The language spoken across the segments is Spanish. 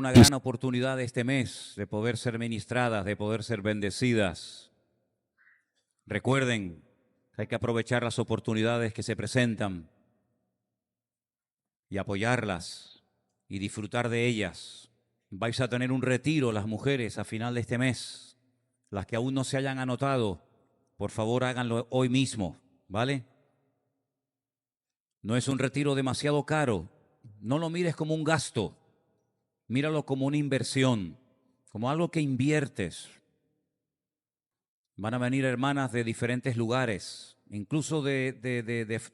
una gran oportunidad este mes de poder ser ministradas, de poder ser bendecidas. Recuerden que hay que aprovechar las oportunidades que se presentan y apoyarlas y disfrutar de ellas. Vais a tener un retiro las mujeres a final de este mes. Las que aún no se hayan anotado, por favor háganlo hoy mismo, ¿vale? No es un retiro demasiado caro. No lo mires como un gasto. Míralo como una inversión, como algo que inviertes. Van a venir hermanas de diferentes lugares, incluso de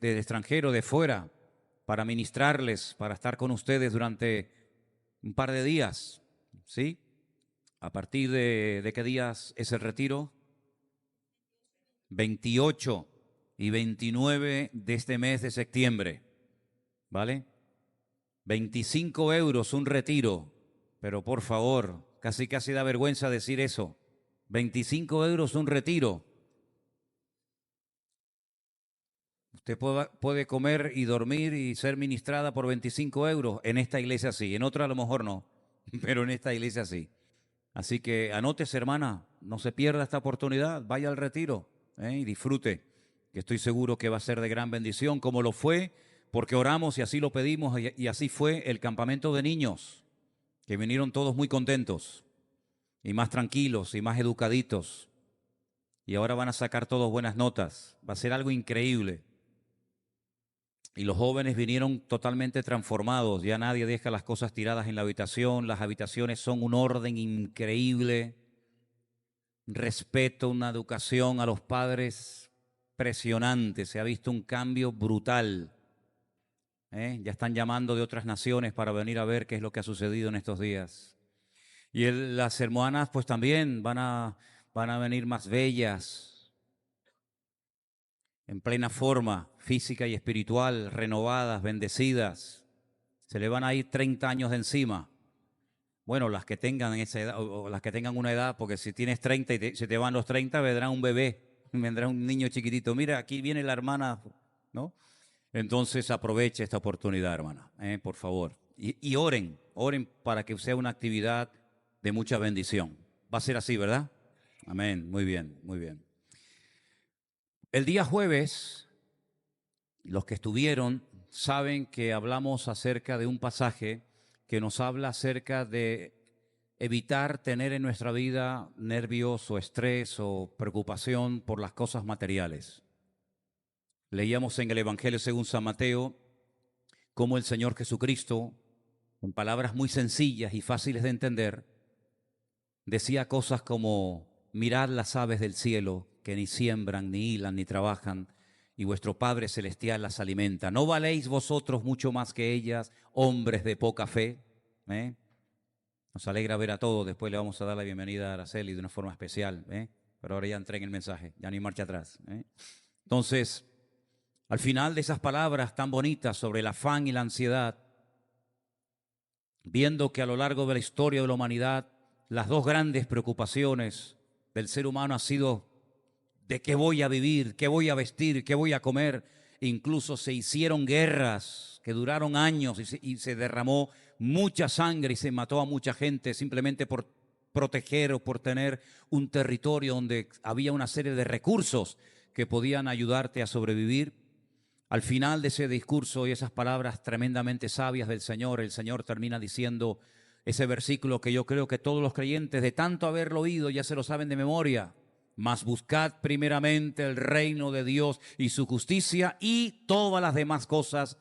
extranjero, de fuera, para ministrarles, para estar con ustedes durante un par de días, ¿sí? ¿A partir de qué días es el retiro? 28 y 29 de este mes de septiembre, ¿vale? 25 euros un retiro, pero por favor, casi da vergüenza decir eso. 25 euros un retiro. Usted puede comer y dormir y ser ministrada por 25 euros. En esta iglesia sí, en otra a lo mejor no, pero en esta iglesia sí. Así que anótese, hermana, no se pierda esta oportunidad, vaya al retiro y disfrute, que estoy seguro que va a ser de gran bendición, como lo fue, porque oramos y así lo pedimos, y así fue el campamento de niños, que vinieron todos muy contentos y más tranquilos y más educaditos, y ahora van a sacar todos buenas notas. Va a ser algo increíble. Y los jóvenes vinieron totalmente transformados. Ya nadie deja las cosas tiradas en la habitación. Las habitaciones son un orden increíble. Respeto, una educación a los padres impresionante. Se ha visto un cambio brutal. Ya están llamando de otras naciones para venir a ver qué es lo que ha sucedido en estos días. Y las hermanas pues también van a venir más bellas, en plena forma física y espiritual, renovadas, bendecidas. Se le van a ir 30 años de encima. Bueno, las que tengan esa edad, o las que tengan una edad, porque si tienes 30 y se te van los 30, vendrá un bebé, vendrá un niño chiquitito. Mira, aquí viene la hermana, ¿no? Entonces aproveche esta oportunidad, hermana, por favor. Y oren para que sea una actividad de mucha bendición. Va a ser así, ¿verdad? Amén, muy bien, muy bien. El día jueves, los que estuvieron saben que hablamos acerca de un pasaje que nos habla acerca de evitar tener en nuestra vida nervios o estrés o preocupación por las cosas materiales. Leíamos en el Evangelio según San Mateo cómo el Señor Jesucristo, con palabras muy sencillas y fáciles de entender, decía cosas como: mirad las aves del cielo, que ni siembran, ni hilan, ni trabajan, y vuestro Padre Celestial las alimenta. ¿No valéis vosotros mucho más que ellas, hombres de poca fe? Nos alegra ver a todos. Después le vamos a dar la bienvenida a Araceli de una forma especial, pero ahora ya entré en el mensaje, ya no hay marcha atrás. Entonces, al final de esas palabras tan bonitas sobre el afán y la ansiedad, viendo que a lo largo de la historia de la humanidad, las dos grandes preocupaciones del ser humano han sido de qué voy a vivir, qué voy a vestir, qué voy a comer. Incluso se hicieron guerras que duraron años y se derramó mucha sangre y se mató a mucha gente simplemente por proteger o por tener un territorio donde había una serie de recursos que podían ayudarte a sobrevivir. Al final de ese discurso y esas palabras tremendamente sabias del Señor, el Señor termina diciendo ese versículo que yo creo que todos los creyentes, de tanto haberlo oído, ya se lo saben de memoria. Mas buscad primeramente el reino de Dios y su justicia, y todas las demás cosas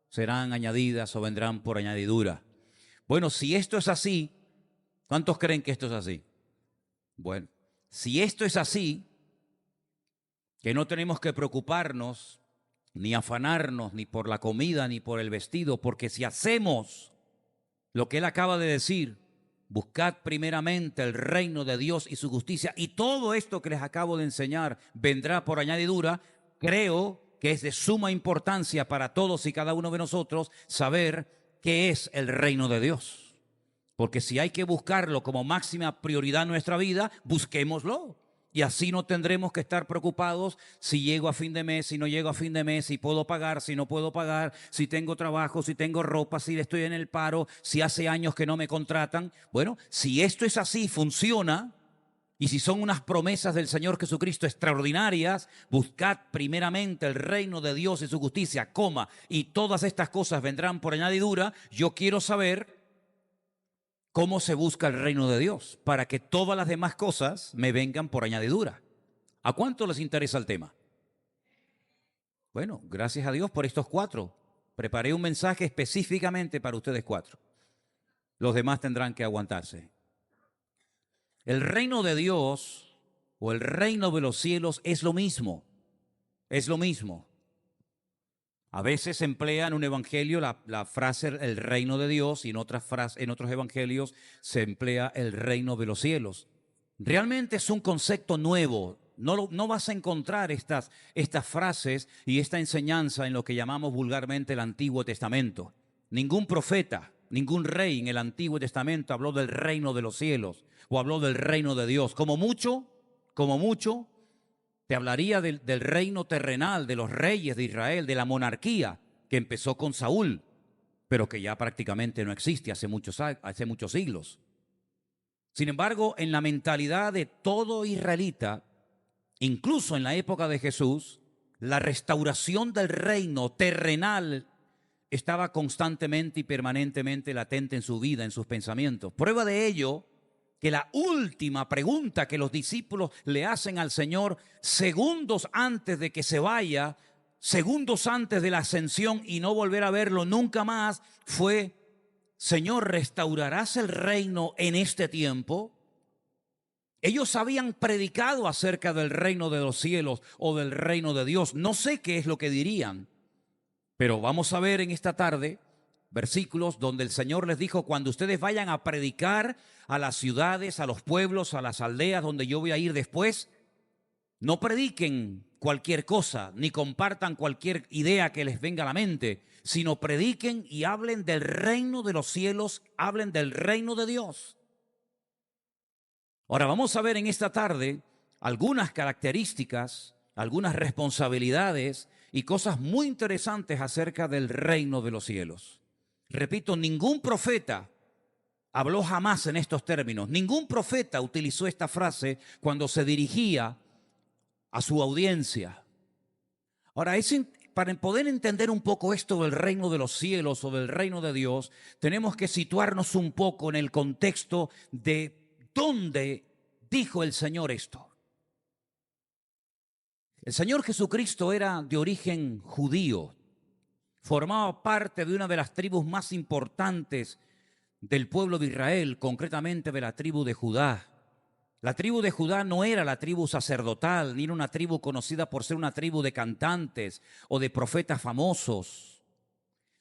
serán añadidas o vendrán por añadidura. Bueno, si esto es así, ¿cuántos creen que esto es así? Bueno, si esto es así, que no tenemos que preocuparnos ni afanarnos ni por la comida ni por el vestido, porque si hacemos lo que él acaba de decir, buscad primeramente el reino de Dios y su justicia, y todo esto que les acabo de enseñar vendrá por añadidura. Creo que es de suma importancia para todos y cada uno de nosotros saber qué es el reino de Dios. Porque si hay que buscarlo como máxima prioridad en nuestra vida, busquémoslo. Y así no tendremos que estar preocupados si llego a fin de mes, si no llego a fin de mes, si puedo pagar, si no puedo pagar, si tengo trabajo, si tengo ropa, si estoy en el paro, si hace años que no me contratan. Bueno, si esto es así, funciona, y si son unas promesas del Señor Jesucristo extraordinarias, buscad primeramente el reino de Dios y su justicia, y todas estas cosas vendrán por añadidura. Yo quiero saber cómo se busca el reino de Dios para que todas las demás cosas me vengan por añadidura. ¿A cuánto les interesa el tema? Bueno, gracias a Dios por estos 4. Preparé un mensaje específicamente para ustedes 4. Los demás tendrán que aguantarse. El reino de Dios o el reino de los cielos es lo mismo. Es lo mismo. A veces se emplea en un evangelio la frase el reino de Dios y en otros evangelios se emplea el reino de los cielos. Realmente es un concepto nuevo. No vas a encontrar estas frases y esta enseñanza en lo que llamamos vulgarmente el Antiguo Testamento. Ningún profeta, ningún rey en el Antiguo Testamento habló del reino de los cielos o habló del reino de Dios. Como mucho, te hablaría del reino terrenal, de los reyes de Israel, de la monarquía que empezó con Saúl, pero que ya prácticamente no existe hace muchos siglos. Sin embargo, en la mentalidad de todo israelita, incluso en la época de Jesús, la restauración del reino terrenal estaba constantemente y permanentemente latente en su vida, en sus pensamientos. Prueba de ello que la última pregunta que los discípulos le hacen al Señor segundos antes de que se vaya, segundos antes de la ascensión y no volver a verlo nunca más, fue: Señor, ¿restaurarás el reino en este tiempo? Ellos habían predicado acerca del reino de los cielos o del reino de Dios. No sé qué es lo que dirían, pero vamos a ver en esta tarde versículos donde el Señor les dijo: cuando ustedes vayan a predicar a las ciudades, a los pueblos, a las aldeas donde yo voy a ir después, no prediquen cualquier cosa, ni compartan cualquier idea que les venga a la mente, sino prediquen y hablen del reino de los cielos, hablen del reino de Dios. Ahora vamos a ver en esta tarde algunas características, algunas responsabilidades y cosas muy interesantes acerca del reino de los cielos. Repito, ningún profeta habló jamás en estos términos. Ningún profeta utilizó esta frase cuando se dirigía a su audiencia. Ahora, para poder entender un poco esto del reino de los cielos o del reino de Dios, tenemos que situarnos un poco en el contexto de dónde dijo el Señor esto. El Señor Jesucristo era de origen judío. Formaba parte de una de las tribus más importantes del pueblo de Israel, concretamente de la tribu de Judá. La tribu de Judá no era la tribu sacerdotal, ni era una tribu conocida por ser una tribu de cantantes o de profetas famosos,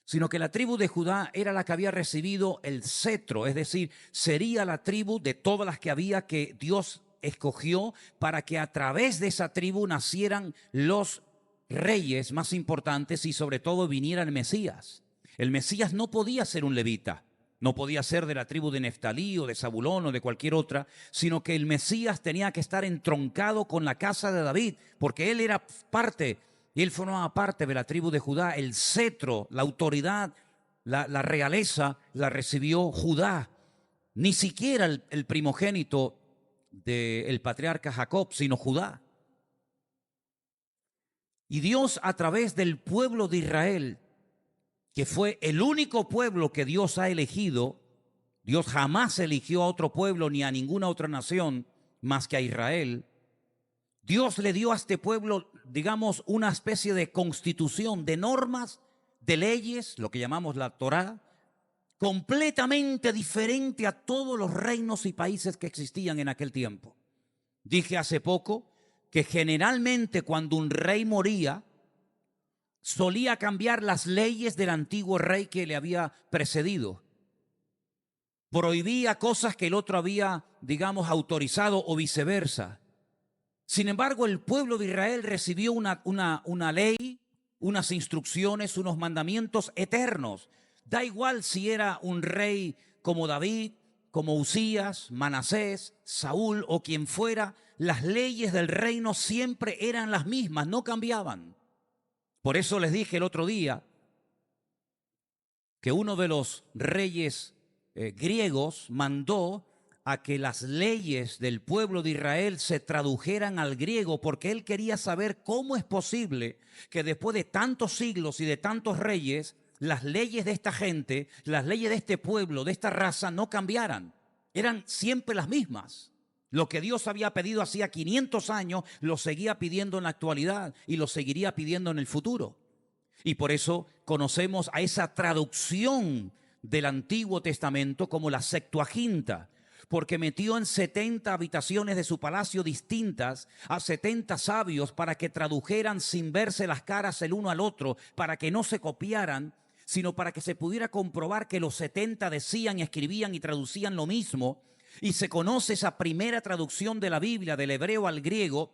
sino que la tribu de Judá era la que había recibido el cetro, es decir, sería la tribu de todas las que había que Dios escogió para que a través de esa tribu nacieran los reyes más importantes y sobre todo viniera el Mesías. El Mesías no podía ser un levita, no podía ser de la tribu de Neftalí o de Zabulón o de cualquier otra, sino que el Mesías tenía que estar entroncado con la casa de David, porque él era parte, y él formaba parte de la tribu de Judá. El cetro, la autoridad, la realeza la recibió Judá. Ni siquiera el primogénito del patriarca Jacob, sino Judá. Y Dios, a través del pueblo de Israel, que fue el único pueblo que Dios ha elegido, Dios jamás eligió a otro pueblo ni a ninguna otra nación más que a Israel. Dios le dio a este pueblo, digamos, una especie de constitución, de normas, de leyes, lo que llamamos la Torá, completamente diferente a todos los reinos y países que existían en aquel tiempo. Dije hace poco que generalmente cuando un rey moría, solía cambiar las leyes del antiguo rey que le había precedido. Prohibía cosas que el otro había, digamos, autorizado o viceversa. Sin embargo, el pueblo de Israel recibió una ley, unas instrucciones, unos mandamientos eternos. Da igual si era un rey como David, como Usías, Manasés, Saúl o quien fuera, las leyes del reino siempre eran las mismas, no cambiaban. Por eso les dije el otro día que uno de los reyes griegos mandó a que las leyes del pueblo de Israel se tradujeran al griego, porque él quería saber cómo es posible que después de tantos siglos y de tantos reyes, las leyes de esta gente, las leyes de este pueblo, de esta raza, no cambiaran. Eran siempre las mismas. Lo que Dios había pedido hacía 500 años, lo seguía pidiendo en la actualidad y lo seguiría pidiendo en el futuro. Y por eso conocemos a esa traducción del Antiguo Testamento como la Septuaginta, porque metió en 70 habitaciones de su palacio distintas a 70 sabios para que tradujeran sin verse las caras el uno al otro, para que no se copiaran, sino para que se pudiera comprobar que los 70 decían, escribían y traducían lo mismo. Y se conoce esa primera traducción de la Biblia, del hebreo al griego,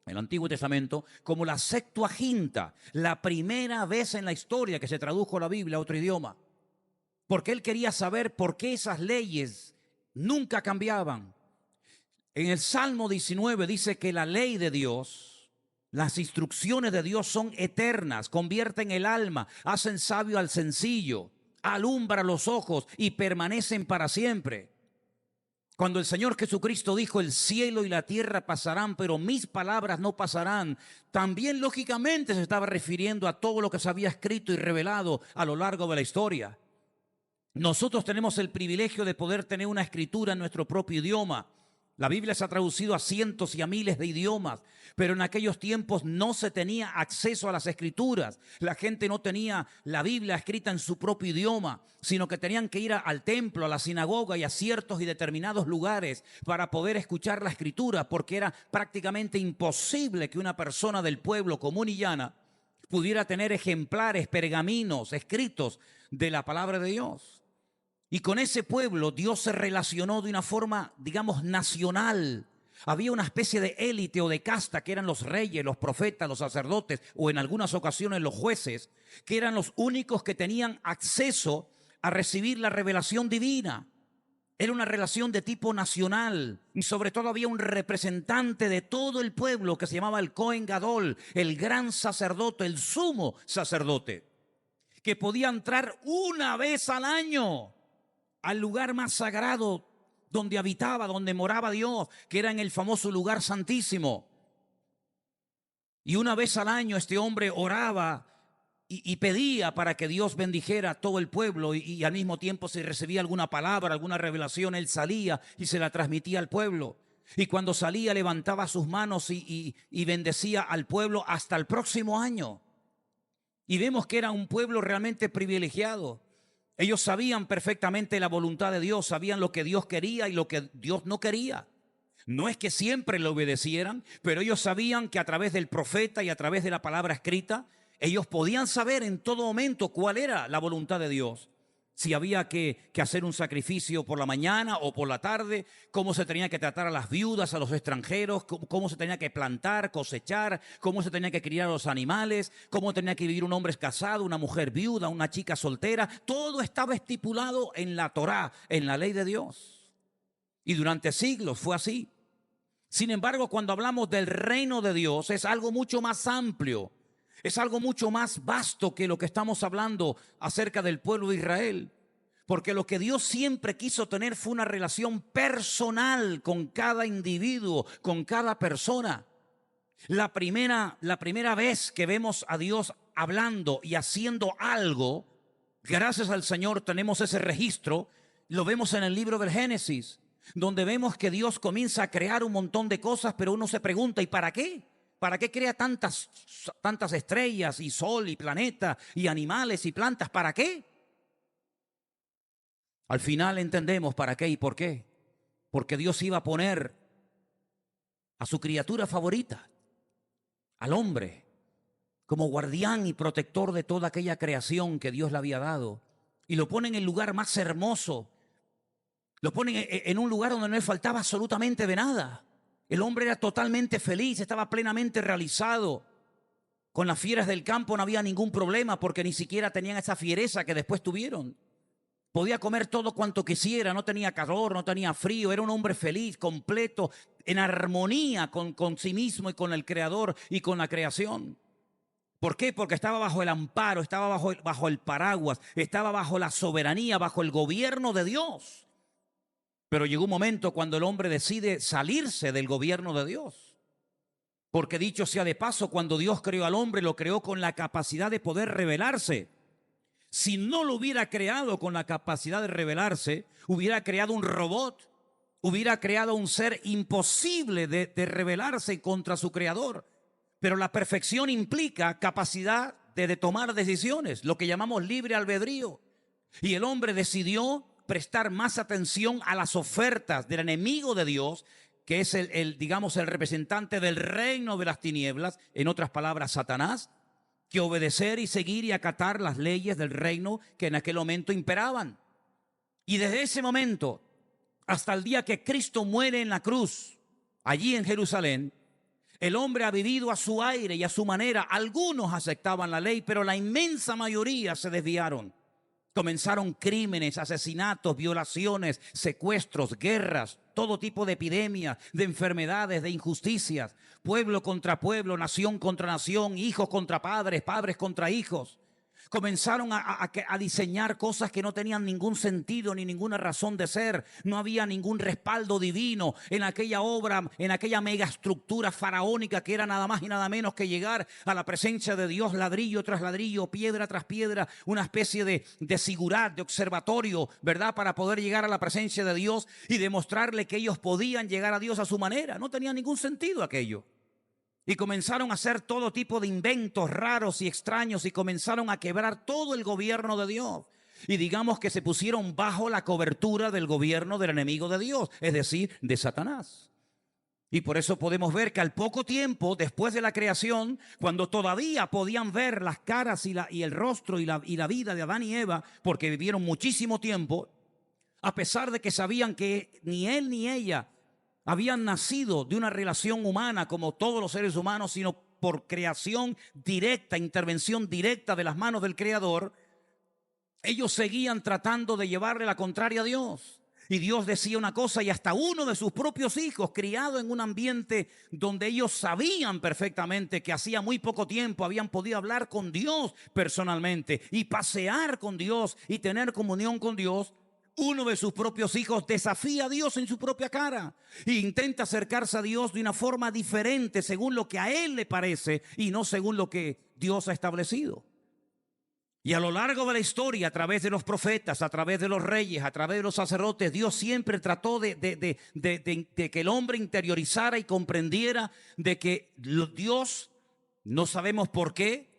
el Antiguo Testamento, como la Septuaginta, la primera vez en la historia que se tradujo la Biblia a otro idioma. Porque él quería saber por qué esas leyes nunca cambiaban. En el Salmo 19 dice que la ley de Dios, las instrucciones de Dios son eternas, convierten el alma, hacen sabio al sencillo, alumbran los ojos y permanecen para siempre. Cuando el Señor Jesucristo dijo: el cielo y la tierra pasarán, pero mis palabras no pasarán, también lógicamente se estaba refiriendo a todo lo que se había escrito y revelado a lo largo de la historia. Nosotros tenemos el privilegio de poder tener una escritura en nuestro propio idioma. La Biblia se ha traducido a cientos y a miles de idiomas, pero en aquellos tiempos no se tenía acceso a las escrituras. La gente no tenía la Biblia escrita en su propio idioma, sino que tenían que ir al templo, a la sinagoga y a ciertos y determinados lugares para poder escuchar la escritura, porque era prácticamente imposible que una persona del pueblo común y llana pudiera tener ejemplares, pergaminos escritos de la palabra de Dios. Y con ese pueblo Dios se relacionó de una forma, digamos, nacional. Había una especie de élite o de casta que eran los reyes, los profetas, los sacerdotes o en algunas ocasiones los jueces, que eran los únicos que tenían acceso a recibir la revelación divina. Era una relación de tipo nacional y sobre todo había un representante de todo el pueblo que se llamaba el Cohen Gadol, el gran sacerdote, el sumo sacerdote, que podía entrar una vez al año al lugar más sagrado donde habitaba, donde moraba Dios, que era en el famoso lugar santísimo. Y una vez al año este hombre oraba y pedía para que Dios bendijera a todo el pueblo y al mismo tiempo si recibía alguna palabra, alguna revelación, él salía y se la transmitía al pueblo. Y cuando salía levantaba sus manos y bendecía al pueblo hasta el próximo año. Y vemos que era un pueblo realmente privilegiado. Ellos sabían perfectamente la voluntad de Dios, sabían lo que Dios quería y lo que Dios no quería. No es que siempre le obedecieran, pero ellos sabían que a través del profeta y a través de la palabra escrita, ellos podían saber en todo momento cuál era la voluntad de Dios. Si había que hacer un sacrificio por la mañana o por la tarde, cómo se tenía que tratar a las viudas, a los extranjeros, cómo se tenía que plantar, cosechar, cómo se tenía que criar a los animales, cómo tenía que vivir un hombre casado, una mujer viuda, una chica soltera. Todo estaba estipulado en la Torá, en la ley de Dios. Y durante siglos fue así. Sin embargo, cuando hablamos del reino de Dios, es algo mucho más amplio. Es algo mucho más vasto que lo que estamos hablando acerca del pueblo de Israel. Porque lo que Dios siempre quiso tener fue una relación personal con cada individuo, con cada persona. La primera vez que vemos a Dios hablando y haciendo algo, gracias al Señor tenemos ese registro, lo vemos en el libro del Génesis, donde vemos que Dios comienza a crear un montón de cosas, pero uno se pregunta, ¿y para qué? ¿Para qué crea tantas estrellas y sol y planeta y animales y plantas? ¿Para qué? Al final entendemos para qué y por qué. Porque Dios iba a poner a su criatura favorita, al hombre, como guardián y protector de toda aquella creación que Dios le había dado. Y lo pone en el lugar más hermoso. Lo pone en un lugar donde no le faltaba absolutamente de nada. El hombre era totalmente feliz, estaba plenamente realizado. Con las fieras del campo no había ningún problema porque ni siquiera tenían esa fiereza que después tuvieron. Podía comer todo cuanto quisiera, no tenía calor, no tenía frío, era un hombre feliz, completo, en armonía con sí mismo y con el Creador y con la creación. ¿Por qué? Porque estaba bajo el amparo, estaba bajo el paraguas, estaba bajo la soberanía, bajo el gobierno de Dios. Pero llegó un momento cuando el hombre decide salirse del gobierno de Dios. Porque dicho sea de paso, cuando Dios creó al hombre, lo creó con la capacidad de poder rebelarse. Si no lo hubiera creado con la capacidad de rebelarse, hubiera creado un robot, hubiera creado un ser imposible de rebelarse contra su creador. Pero la perfección implica capacidad de tomar decisiones, lo que llamamos libre albedrío. Y el hombre decidió prestar más atención a las ofertas del enemigo de Dios, que es digamos, el representante del reino de las tinieblas, en otras palabras, Satanás, que obedecer y seguir y acatar las leyes del reino que en aquel momento imperaban. Y desde ese momento hasta el día que Cristo muere en la cruz, allí en Jerusalén, el hombre ha vivido a su aire y a su manera. Algunos aceptaban la ley, pero la inmensa mayoría se desviaron. Comenzaron crímenes, asesinatos, violaciones, secuestros, guerras, todo tipo de epidemias, de enfermedades, de injusticias, pueblo contra pueblo, nación contra nación, hijos contra padres, padres contra hijos. Comenzaron a diseñar cosas que no tenían ningún sentido ni ninguna razón de ser. No había ningún respaldo divino en aquella obra, en aquella megaestructura faraónica que era nada más y nada menos que llegar a la presencia de Dios ladrillo tras ladrillo, piedra tras piedra, una especie de sigurat, de observatorio, ¿verdad? Para poder llegar a la presencia de Dios y demostrarle que ellos podían llegar a Dios a su manera. No tenía ningún sentido aquello. Y comenzaron a hacer todo tipo de inventos raros y extraños y comenzaron a quebrar todo el gobierno de Dios. Y digamos que se pusieron bajo la cobertura del gobierno del enemigo de Dios, es decir, de Satanás. Y por eso podemos ver que al poco tiempo, después de la creación, cuando todavía podían ver las caras y el rostro y la vida de Adán y Eva, porque vivieron muchísimo tiempo, a pesar de que sabían que ni él ni ella habían nacido de una relación humana como todos los seres humanos, sino por creación directa, intervención directa de las manos del Creador, ellos seguían tratando de llevarle la contraria a Dios. Y Dios decía una cosa y hasta uno de sus propios hijos, criado en un ambiente donde ellos sabían perfectamente que hacía muy poco tiempo habían podido hablar con Dios personalmente y pasear con Dios y tener comunión con Dios, uno de sus propios hijos desafía a Dios en su propia cara e intenta acercarse a Dios de una forma diferente según lo que a él le parece y no según lo que Dios ha establecido. Y a lo largo de la historia, a través de los profetas, a través de los reyes, a través de los sacerdotes, Dios siempre trató de que el hombre interiorizara y comprendiera de que Dios, no sabemos por qué,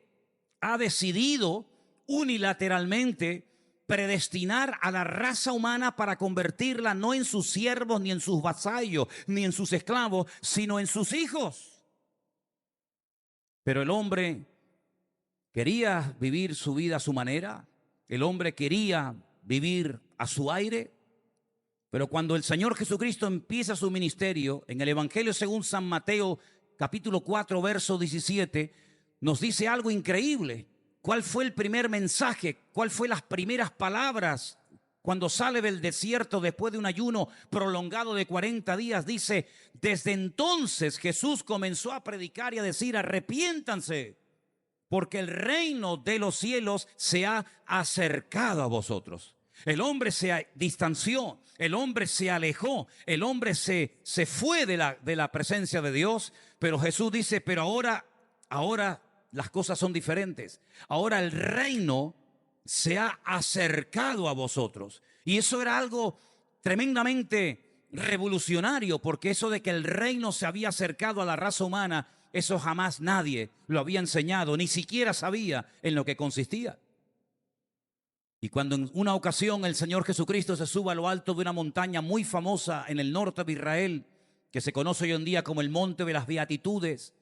ha decidido unilateralmente predestinar a la raza humana para convertirla no en sus siervos, ni en sus vasallos, ni en sus esclavos, sino en sus hijos. Pero el hombre quería vivir su vida a su manera, el hombre quería vivir a su aire, pero cuando el Señor Jesucristo empieza su ministerio, en el Evangelio según San Mateo, capítulo 4, verso 17, nos dice algo increíble. ¿Cuál fue el primer mensaje? ¿Cuál fue las primeras palabras? Cuando sale del desierto después de un ayuno prolongado de 40 días, dice, desde entonces Jesús comenzó a predicar y a decir, arrepiéntanse, porque el reino de los cielos se ha acercado a vosotros. El hombre se distanció, el hombre se alejó, el hombre se fue de la presencia de Dios, pero Jesús dice, pero ahora las cosas son diferentes. Ahora el reino se ha acercado a vosotros. Y eso era algo tremendamente revolucionario, porque eso de que el reino se había acercado a la raza humana, eso jamás nadie lo había enseñado, ni siquiera sabía en lo que consistía. Y cuando en una ocasión el Señor Jesucristo se sube a lo alto de una montaña muy famosa en el norte de Israel, que se conoce hoy en día como el Monte de las Beatitudes,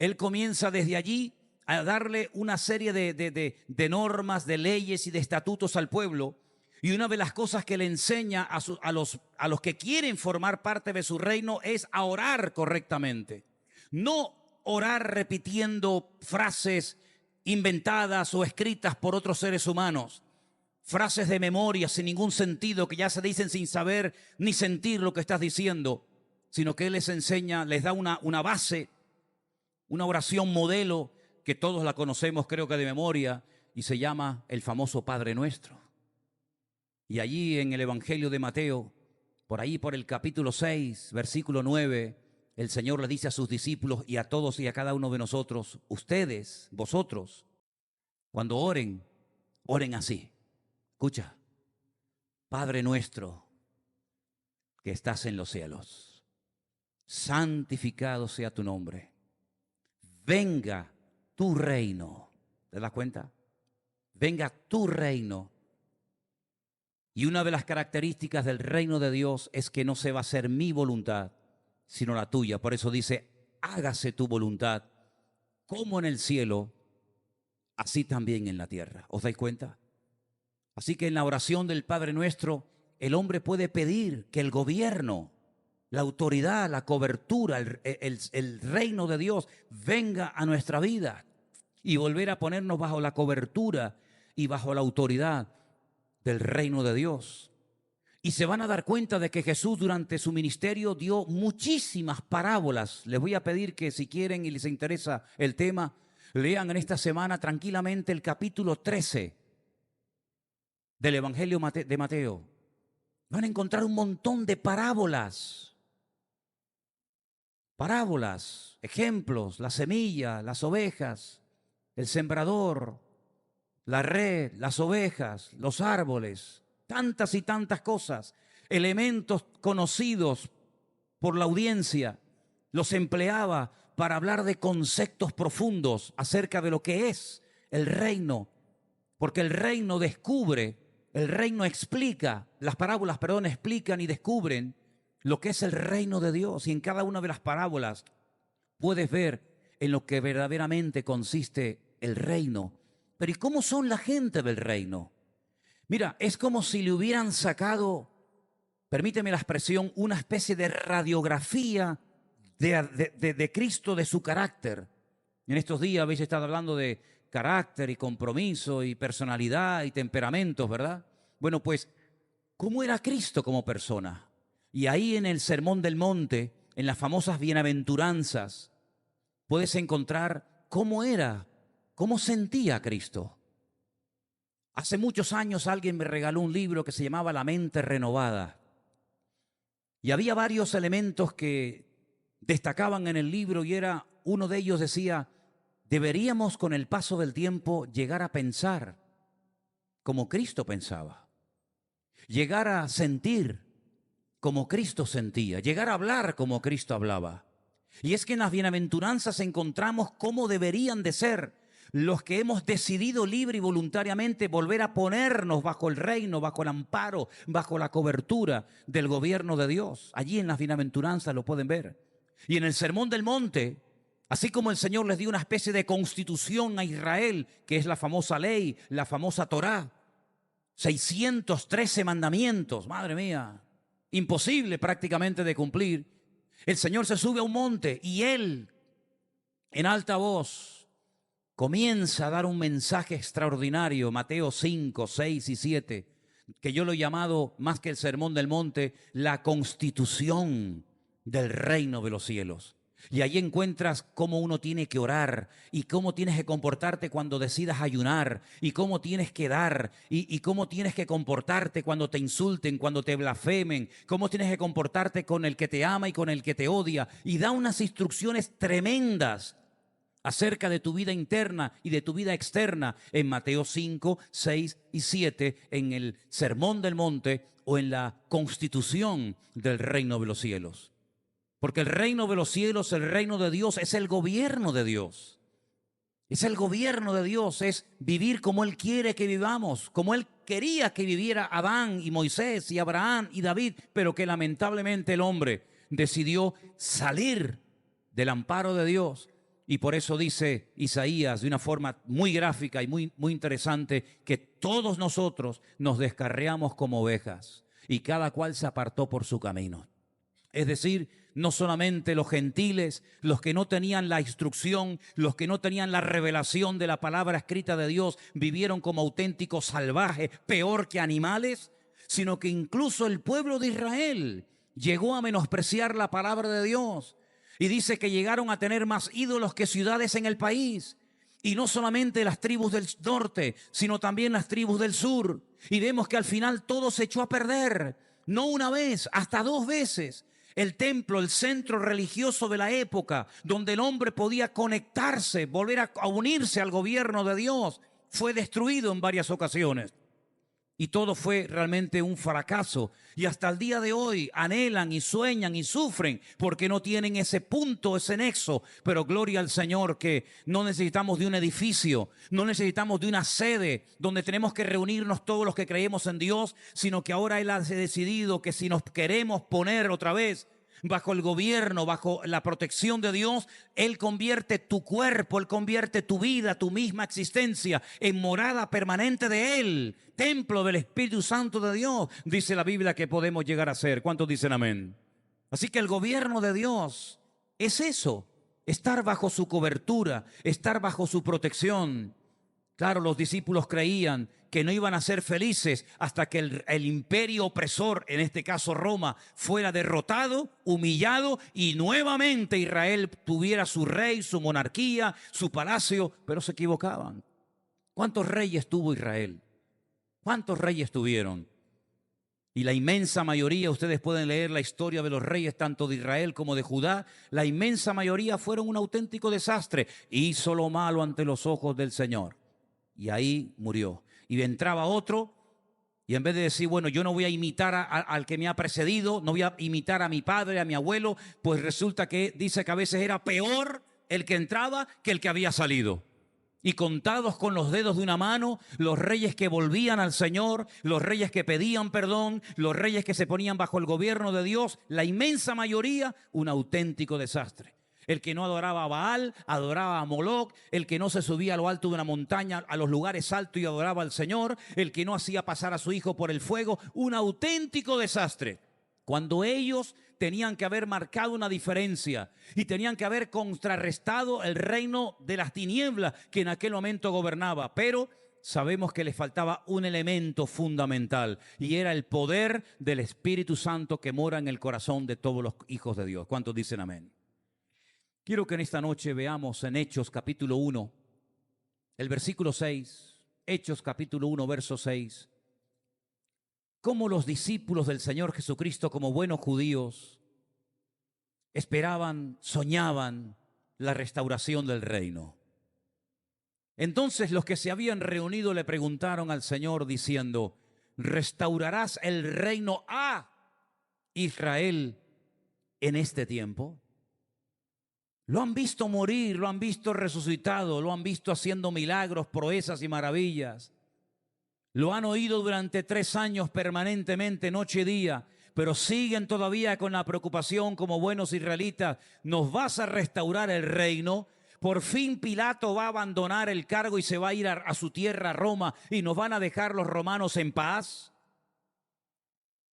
Él comienza desde allí a darle una serie de normas, de leyes y de estatutos al pueblo. Y una de las cosas que le enseña a los que quieren formar parte de su reino es a orar correctamente. No orar repitiendo frases inventadas o escritas por otros seres humanos. frases de memoria sin ningún sentido, que ya se dicen sin saber ni sentir lo que estás diciendo, sino que Él les enseña, les da una base, una oración modelo, que todos la conocemos, creo que de memoria, y se llama el famoso Padre Nuestro. Y allí en el Evangelio de Mateo, por ahí por el capítulo 6, versículo 9, el Señor le dice a sus discípulos y a todos y a cada uno de nosotros: ustedes, vosotros, cuando oren, oren así. Escucha: Padre nuestro que estás en los cielos, santificado sea tu nombre. Venga tu reino. ¿Te das cuenta? Venga tu reino. Y una de las características del reino de Dios es que no se va a hacer mi voluntad, sino la tuya. Por eso dice: hágase tu voluntad, como en el cielo, así también en la tierra. ¿Os dais cuenta? Así que en la oración del Padre Nuestro, el hombre puede pedir que el gobierno, la autoridad, la cobertura, el reino de Dios venga a nuestra vida y volver a ponernos bajo la cobertura y bajo la autoridad del reino de Dios. Y se van a dar cuenta de que Jesús durante su ministerio dio muchísimas parábolas. Les voy a pedir que, si quieren y les interesa el tema, lean en esta semana tranquilamente el capítulo 13 del Evangelio de Mateo. Van a encontrar un montón de parábolas. Parábolas, ejemplos: la semilla, las ovejas, el sembrador, la red, las ovejas, los árboles, tantas y tantas cosas, elementos conocidos por la audiencia. Los empleaba para hablar de conceptos profundos acerca de lo que es el reino, porque el reino descubre, el reino explica, las parábolas, perdón, explican y descubren lo que es el reino de Dios. Y en cada una de las parábolas puedes ver en lo que verdaderamente consiste el reino. Pero ¿y cómo son la gente del reino? Mira, es como si le hubieran sacado, permíteme la expresión, una especie de radiografía de Cristo, de su carácter. En estos días habéis estado hablando de carácter y compromiso y personalidad y temperamentos, ¿verdad? Bueno, pues, ¿cómo era Cristo como persona? Y ahí en el Sermón del Monte, en las famosas bienaventuranzas, puedes encontrar cómo era, cómo sentía Cristo. Hace muchos años alguien me regaló un libro que se llamaba La mente renovada. Y había varios elementos que destacaban en el libro, y era, uno de ellos decía: deberíamos con el paso del tiempo llegar a pensar como Cristo pensaba, llegar a sentir como Cristo sentía, llegar a hablar como Cristo hablaba. Y es que en las bienaventuranzas encontramos cómo deberían de ser los que hemos decidido libre y voluntariamente volver a ponernos bajo el reino, bajo el amparo, bajo la cobertura del gobierno de Dios. Allí en las bienaventuranzas lo pueden ver. Y en el Sermón del Monte, así como el Señor les dio una especie de constitución a Israel, que es la famosa ley, la famosa Torá, 613 mandamientos, madre mía, imposible prácticamente de cumplir. El Señor se sube a un monte y Él, en alta voz, comienza a dar un mensaje extraordinario. Mateo 5, 6 y 7, que yo lo he llamado, más que el Sermón del Monte, la constitución del reino de los cielos. Y ahí encuentras cómo uno tiene que orar y cómo tienes que comportarte cuando decidas ayunar y cómo tienes que dar y cómo tienes que comportarte cuando te insulten, cuando te blasfemen, cómo tienes que comportarte con el que te ama y con el que te odia. Y da unas instrucciones tremendas acerca de tu vida interna y de tu vida externa en Mateo 5, 6 y 7, en el Sermón del Monte o en la constitución del reino de los cielos. Porque el reino de los cielos, el reino de Dios, es el gobierno de Dios. Es el gobierno de Dios, es vivir como Él quiere que vivamos, como Él quería que viviera Adán y Moisés y Abraham y David, pero que lamentablemente el hombre decidió salir del amparo de Dios. Y por eso dice Isaías de una forma muy gráfica y muy interesante que todos nosotros nos descarriamos como ovejas y cada cual se apartó por su camino. Es decir, no solamente los gentiles, los que no tenían la instrucción, los que no tenían la revelación de la palabra escrita de Dios, vivieron como auténticos salvajes, peor que animales, sino que incluso el pueblo de Israel llegó a menospreciar la palabra de Dios. Y dice que llegaron a tener más ídolos que ciudades en el país. Y no solamente las tribus del norte, sino también las tribus del sur. Y vemos que al final todo se echó a perder. No una vez, hasta 2 veces. El templo, el centro religioso de la época, donde el hombre podía conectarse, volver a unirse al gobierno de Dios, fue destruido en varias ocasiones. Y todo fue realmente un fracaso. Y hasta el día de hoy anhelan y sueñan y sufren porque no tienen ese punto, ese nexo. Pero gloria al Señor que no necesitamos de un edificio, no necesitamos de una sede donde tenemos que reunirnos todos los que creemos en Dios, sino que ahora Él ha decidido que si nos queremos poner otra vez bajo el gobierno, bajo la protección de Dios, Él convierte tu cuerpo, Él convierte tu vida, tu misma existencia en morada permanente de Él, templo del Espíritu Santo de Dios, dice la Biblia que podemos llegar a ser. ¿Cuántos dicen amén? Así que el gobierno de Dios es eso, estar bajo su cobertura, estar bajo su protección. Claro, los discípulos creían que no iban a ser felices hasta que el imperio opresor, en este caso Roma, fuera derrotado, humillado y nuevamente Israel tuviera su rey, su monarquía, su palacio, pero se equivocaban. ¿Cuántos reyes tuvo Israel? ¿Cuántos reyes tuvieron? Y la inmensa mayoría, ustedes pueden leer la historia de los reyes tanto de Israel como de Judá, la inmensa mayoría fueron un auténtico desastre. Hizo lo malo ante los ojos del Señor. Y ahí murió. Y entraba otro, y en vez de decir, bueno, yo no voy a imitar al que me ha precedido, no voy a imitar a mi padre, a mi abuelo, pues resulta que dice que a veces era peor el que entraba que el que había salido. Y contados con los dedos de una mano, los reyes que volvían al Señor, los reyes que pedían perdón, los reyes que se ponían bajo el gobierno de Dios, la inmensa mayoría, un auténtico desastre. El que no adoraba a Baal, adoraba a Moloc. El que no se subía a lo alto de una montaña, a los lugares altos y adoraba al Señor. El que no hacía pasar a su hijo por el fuego. Un auténtico desastre. Cuando ellos tenían que haber marcado una diferencia y tenían que haber contrarrestado el reino de las tinieblas que en aquel momento gobernaba. Pero sabemos que les faltaba un elemento fundamental y era el poder del Espíritu Santo que mora en el corazón de todos los hijos de Dios. ¿Cuántos dicen amén? Quiero que en esta noche veamos en Hechos capítulo 1, el versículo 6, Hechos capítulo 1, verso 6, cómo los discípulos del Señor Jesucristo, como buenos judíos, esperaban, soñaban la restauración del reino. Entonces los que se habían reunido le preguntaron al Señor diciendo, ¿restaurarás el reino a Israel en este tiempo? Lo han visto morir, lo han visto resucitado, lo han visto haciendo milagros, proezas y maravillas. Lo han oído durante 3 años permanentemente, noche y día, pero siguen todavía con la preocupación como buenos israelitas. ¿Nos vas a restaurar el reino? Por fin Pilato va a abandonar el cargo y se va a ir a su tierra, a Roma, y nos van a dejar los romanos en paz.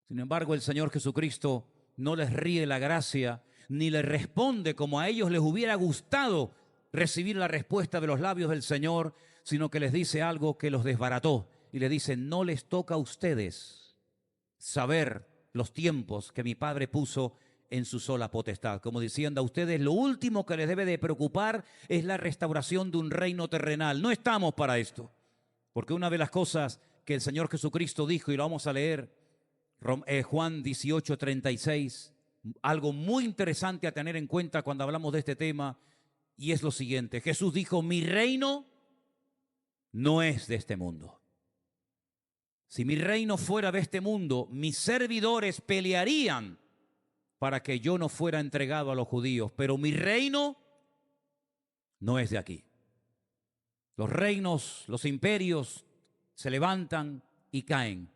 Sin embargo, el Señor Jesucristo no les ríe la gracia, ni les responde como a ellos les hubiera gustado recibir la respuesta de los labios del Señor, sino que les dice algo que los desbarató. Y le dice, no les toca a ustedes saber los tiempos que mi Padre puso en su sola potestad. Como diciendo a ustedes, lo último que les debe de preocupar es la restauración de un reino terrenal. No estamos para esto. Porque una de las cosas que el Señor Jesucristo dijo, y lo vamos a leer, Juan 18:36, algo muy interesante a tener en cuenta cuando hablamos de este tema, y es lo siguiente. Jesús dijo, mi reino no es de este mundo. Si mi reino fuera de este mundo, mis servidores pelearían para que yo no fuera entregado a los judíos, pero mi reino no es de aquí. Los reinos, los imperios se levantan y caen.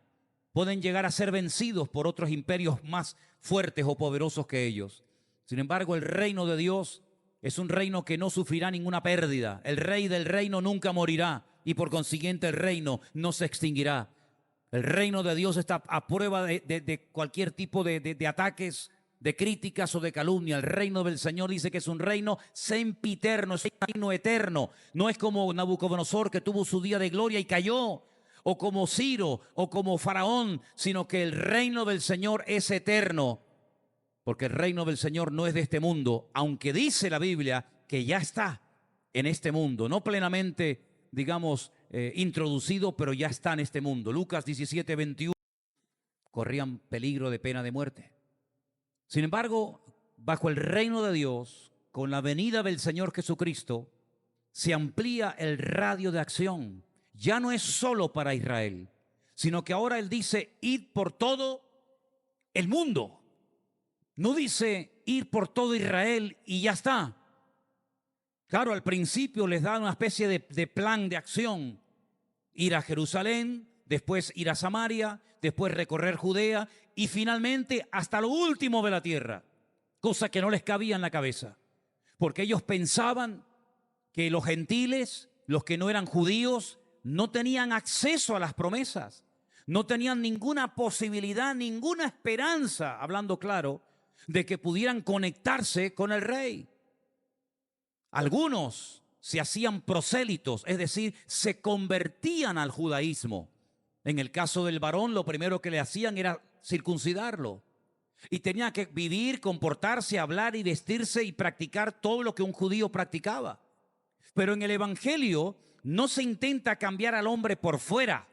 Pueden llegar a ser vencidos por otros imperios más fuertes o poderosos que ellos. Sin embargo, el reino de Dios es un reino que no sufrirá ninguna pérdida. El rey del reino nunca morirá y por consiguiente el reino no se extinguirá. El reino de Dios está a prueba de cualquier tipo de ataques de críticas o de calumnia. El reino del Señor dice que es un reino sempiterno, es un reino eterno. No es como Nabucodonosor, que tuvo su día de gloria y cayó, o como Ciro, o como Faraón, sino que el reino del Señor es eterno, porque el reino del Señor no es de este mundo, aunque dice la Biblia que ya está en este mundo, no plenamente, digamos, introducido, pero ya está en este mundo. Lucas 17:21, corrían peligro de pena de muerte. Sin embargo, bajo el reino de Dios, con la venida del Señor Jesucristo, se amplía el radio de acción. Ya no es solo para Israel, sino que ahora Él dice, id por todo el mundo. No dice ir por todo Israel y ya está. Claro, al principio les da una especie de plan de acción. Ir a Jerusalén, después ir a Samaria, después recorrer Judea y finalmente hasta lo último de la tierra. Cosa que no les cabía en la cabeza. Porque ellos pensaban que los gentiles, los que no eran judíos, no tenían acceso a las promesas. No tenían ninguna posibilidad, ninguna esperanza, hablando claro, de que pudieran conectarse con el rey. Algunos se hacían prosélitos, es decir, se convertían al judaísmo. En el caso del varón, lo primero que le hacían era circuncidarlo. Y tenía que vivir, comportarse, hablar y vestirse y practicar todo lo que un judío practicaba. Pero en el Evangelio no se intenta cambiar al hombre por fuera,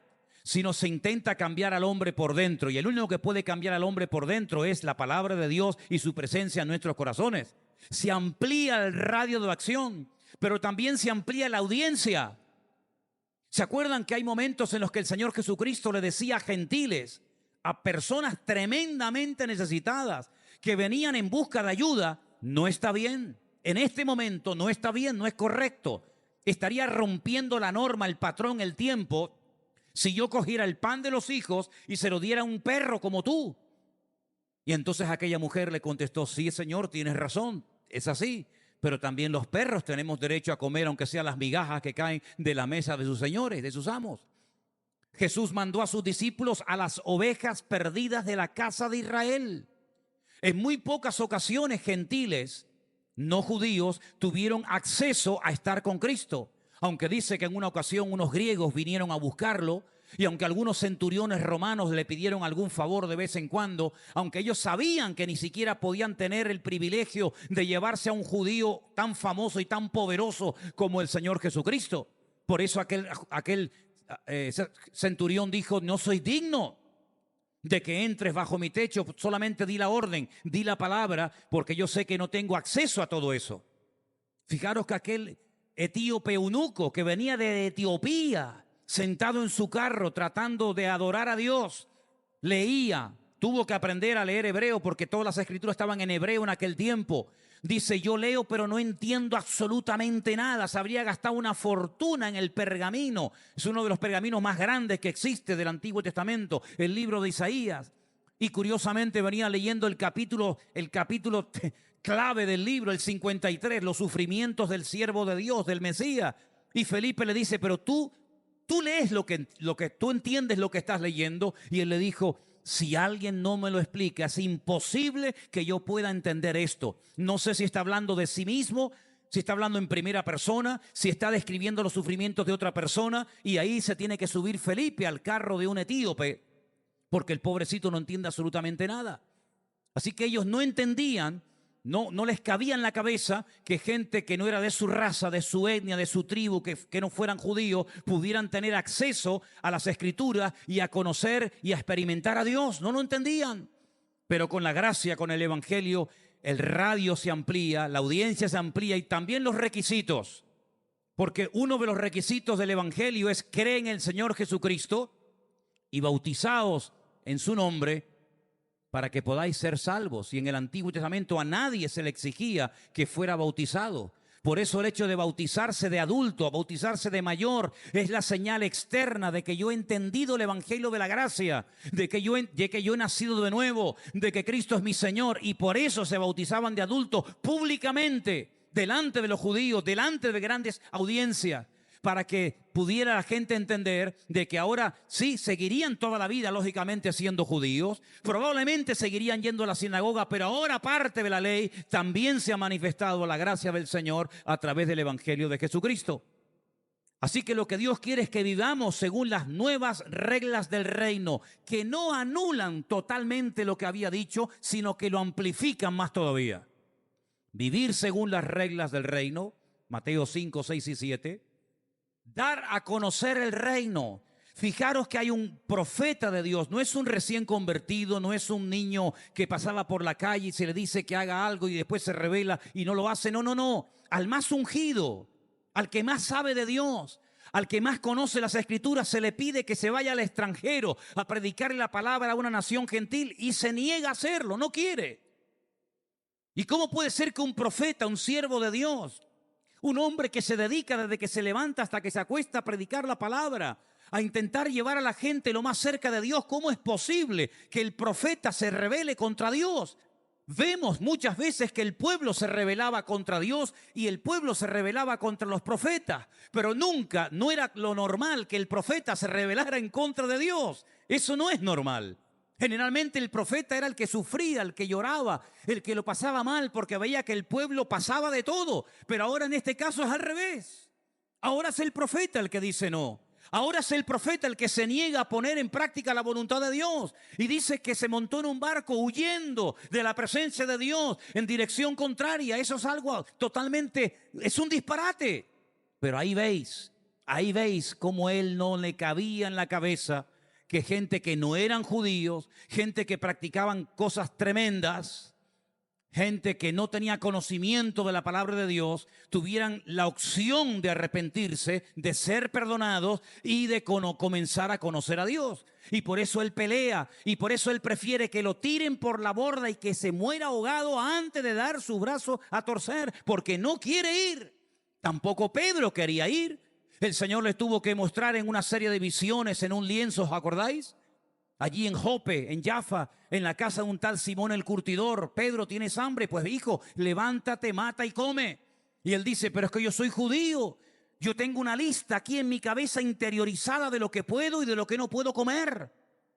sino se intenta cambiar al hombre por dentro. Y el único que puede cambiar al hombre por dentro es la palabra de Dios y su presencia en nuestros corazones. Se amplía el radio de acción, pero también se amplía la audiencia. ¿Se acuerdan que hay momentos en los que el Señor Jesucristo le decía a gentiles, a personas tremendamente necesitadas, que venían en busca de ayuda? No está bien. En este momento no está bien, no es correcto. Estaría rompiendo la norma, el patrón, el tiempo, si yo cogiera el pan de los hijos y se lo diera a un perro como tú. Y entonces aquella mujer le contestó, sí, Señor, tienes razón, es así. Pero también los perros tenemos derecho a comer, aunque sean las migajas que caen de la mesa de sus señores, de sus amos. Jesús mandó a sus discípulos a las ovejas perdidas de la casa de Israel. En muy pocas ocasiones gentiles, no judíos, tuvieron acceso a estar con Cristo. Aunque dice que en una ocasión unos griegos vinieron a buscarlo, y aunque algunos centuriones romanos le pidieron algún favor de vez en cuando, aunque ellos sabían que ni siquiera podían tener el privilegio de llevarse a un judío tan famoso y tan poderoso como el Señor Jesucristo. Por eso aquel centurión dijo, no soy digno de que entres bajo mi techo, solamente di la orden, di la palabra, porque yo sé que no tengo acceso a todo eso. Fijaros que aquel etíope eunuco que venía de Etiopía, sentado en su carro tratando de adorar a Dios, leía, tuvo que aprender a leer hebreo porque todas las escrituras estaban en hebreo en aquel tiempo. Dice, yo leo pero no entiendo absolutamente nada. Se habría gastado una fortuna en el pergamino. Es uno de los pergaminos más grandes que existe del Antiguo Testamento, el libro de Isaías. Y curiosamente venía leyendo el capítulo clave del libro, el 53, los sufrimientos del siervo de Dios, del Mesías. Y Felipe le dice, pero tú lees lo que tú entiendes lo que estás leyendo. Y él le dijo, si alguien no me lo explica, es imposible que yo pueda entender esto. No sé si está hablando de sí mismo, si está hablando en primera persona, si está describiendo los sufrimientos de otra persona. Y ahí se tiene que subir Felipe al carro de un etíope, porque el pobrecito no entiende absolutamente nada. Así que ellos no entendían, no les cabía en la cabeza que gente que no era de su raza, de su etnia, de su tribu, que no fueran judíos, pudieran tener acceso a las escrituras y a conocer y a experimentar a Dios. No lo entendían. Pero con la gracia, con el evangelio, el radio se amplía, la audiencia se amplía y también los requisitos. Porque uno de los requisitos del evangelio es creer en el Señor Jesucristo y bautizaos en su nombre para que podáis ser salvos. Y en el Antiguo Testamento a nadie se le exigía que fuera bautizado. Por eso el hecho de bautizarse de adulto, bautizarse de mayor, es la señal externa de que yo he entendido el evangelio de la gracia, de que yo he nacido de nuevo, de que Cristo es mi Señor. Y por eso se bautizaban de adulto públicamente, delante de los judíos, delante de grandes audiencias. para que pudiera la gente entender de que ahora sí seguirían toda la vida, lógicamente, siendo judíos, probablemente seguirían yendo a la sinagoga, pero ahora parte de la ley también se ha manifestado la gracia del Señor a través del Evangelio de Jesucristo. Así que lo que Dios quiere es que vivamos según las nuevas reglas del reino, que no anulan totalmente lo que había dicho, sino que lo amplifican más todavía. Vivir según las reglas del reino, Mateo 5, 6 y 7. Dar a conocer el reino. Fijaros que hay un profeta de Dios, no es un recién convertido, no es un niño que pasaba por la calle y se le dice que haga algo y después se revela y no lo hace. No, no, no. Al más ungido, al que más sabe de Dios, al que más conoce las Escrituras, se le pide que se vaya al extranjero a predicarle la palabra a una nación gentil y se niega a hacerlo, no quiere. ¿Y cómo puede ser que un profeta, un siervo de Dios, un hombre que se dedica desde que se levanta hasta que se acuesta a predicar la palabra, a intentar llevar a la gente lo más cerca de Dios, cómo es posible que el profeta se rebele contra Dios? Vemos muchas veces que el pueblo se rebelaba contra Dios y el pueblo se rebelaba contra los profetas, pero nunca, no era lo normal que el profeta se rebelara en contra de Dios. Eso no es normal. Generalmente el profeta era el que sufría, el que lloraba, el que lo pasaba mal porque veía que el pueblo pasaba de todo. Pero ahora en este caso es al revés. Ahora es el profeta el que dice no. Ahora es el profeta el que se niega a poner en práctica la voluntad de Dios. Y dice que se montó en un barco huyendo de la presencia de Dios en dirección contraria. Eso es algo totalmente, es un disparate. Pero ahí veis cómo él no le cabía en la cabeza que gente que no eran judíos, gente que practicaban cosas tremendas, gente que no tenía conocimiento de la palabra de Dios, tuvieran la opción de arrepentirse, de ser perdonados y de comenzar a conocer a Dios. Y por eso él pelea, y por eso él prefiere que lo tiren por la borda y que se muera ahogado antes de dar su brazo a torcer, porque no quiere ir. Tampoco Pedro quería ir. El Señor les tuvo que mostrar en una serie de visiones en un lienzo, ¿os acordáis? Allí en Jope, en Jaffa, en la casa de un tal Simón el curtidor. Pedro, ¿tienes hambre? Pues hijo, levántate, mata y come. Y él dice, pero es que yo soy judío. Yo tengo una lista aquí en mi cabeza interiorizada de lo que puedo y de lo que no puedo comer.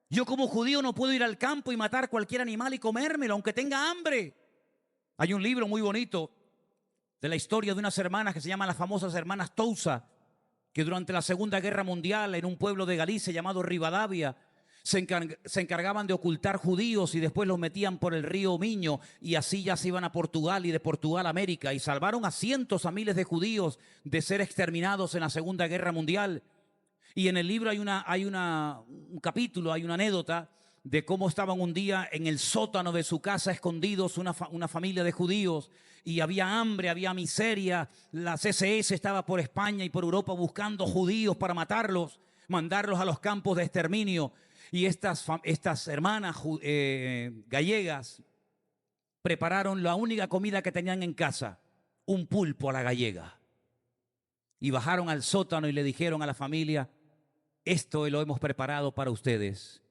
Yo como judío no puedo ir al campo y matar cualquier animal y comérmelo, aunque tenga hambre. Hay un libro muy bonito de la historia de unas hermanas que se llaman las famosas hermanas Tousa, que durante la Segunda Guerra Mundial en un pueblo de Galicia llamado Rivadavia se encargaban de ocultar judíos y después los metían por el río Miño y así ya se iban a Portugal y de Portugal a América y salvaron a cientos, a miles de judíos de ser exterminados en la Segunda Guerra Mundial. Y en el libro hay un capítulo, hay una anécdota de cómo estaban un día en el sótano de su casa escondidos una familia de judíos y había hambre, había miseria. La CSS estaba por España y por Europa buscando judíos para matarlos, mandarlos a los campos de exterminio. Y estas hermanas gallegas prepararon la única comida que tenían en casa, un pulpo a la gallega. Y bajaron al sótano y le dijeron a la familia, esto lo hemos preparado para ustedes.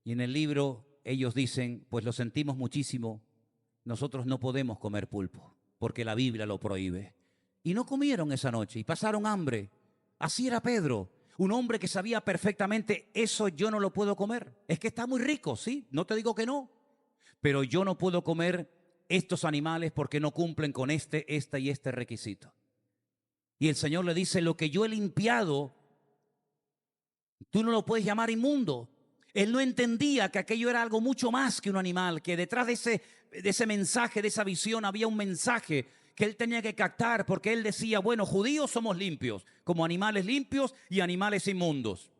Y en el libro ellos dicen, pues lo sentimos muchísimo, nosotros no podemos comer pulpo, porque la Biblia lo prohíbe. Y no comieron esa noche y pasaron hambre. Así era Pedro, un hombre que sabía perfectamente, eso yo no lo puedo comer. Es que está muy rico, sí, no te digo que no, pero yo no puedo comer estos animales porque no cumplen con este y este requisito. Y el Señor le dice, lo que yo he limpiado, tú no lo puedes llamar inmundo. Él no entendía que aquello era algo mucho más que un animal, que detrás de ese mensaje, de esa visión, había un mensaje que él tenía que captar, porque él decía, bueno, judíos somos limpios, como animales limpios y animales inmundos.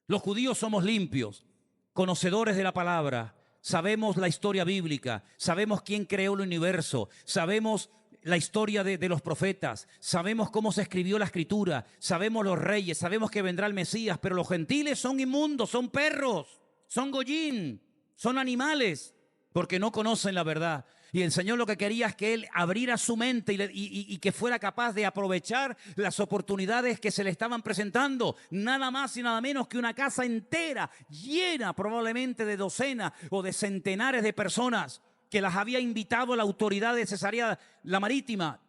Los judíos somos limpios, conocedores de la palabra, sabemos la historia bíblica, sabemos quién creó el universo, sabemos la historia de los profetas, sabemos cómo se escribió la escritura, sabemos los reyes, sabemos que vendrá el Mesías, pero los gentiles son inmundos, son perros, son goyín, son animales, porque no conocen la verdad. Y el Señor lo que quería es que él abriera su mente y que fuera capaz de aprovechar las oportunidades que se le estaban presentando. Nada más y nada menos que una casa entera, llena probablemente de docenas o de centenares de personas, que las había invitado la autoridad de Cesarea la Marítima.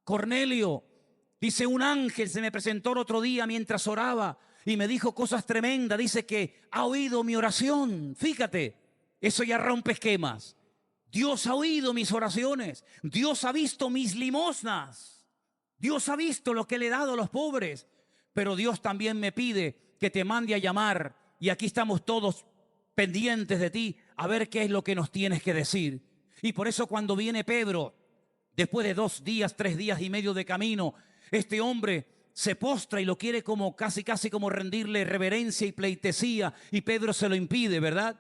Cornelio Dice, un ángel se me presentó el otro día mientras oraba y me dijo cosas tremendas. Dice que ha oído mi oración. Fíjate, eso ya rompe esquemas. Dios ha oído mis oraciones. Dios ha visto mis limosnas. Dios ha visto lo que le he dado a los pobres. Pero Dios también me pide que te mande a llamar. Y aquí estamos todos pendientes de ti a ver qué es lo que nos tienes que decir. Y por eso cuando viene Pedro, después de 2 días, 3 días y medio de camino, este hombre se postra y lo quiere como casi como rendirle reverencia y pleitesía. Y Pedro se lo impide, ¿verdad?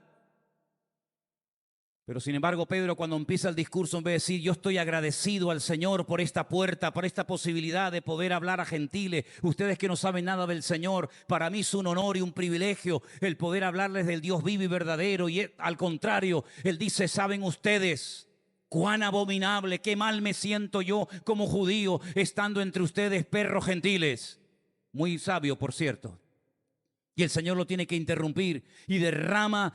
Pero sin embargo, Pedro, cuando empieza el discurso, en vez de decir, yo estoy agradecido al Señor por esta puerta, por esta posibilidad de poder hablar a gentiles, ustedes que no saben nada del Señor, para mí es un honor y un privilegio el poder hablarles del Dios vivo y verdadero. Y al contrario, él dice, ¿saben ustedes cuán abominable, qué mal me siento yo como judío estando entre ustedes perros gentiles? Muy sabio, por cierto. Y el Señor lo tiene que interrumpir y derrama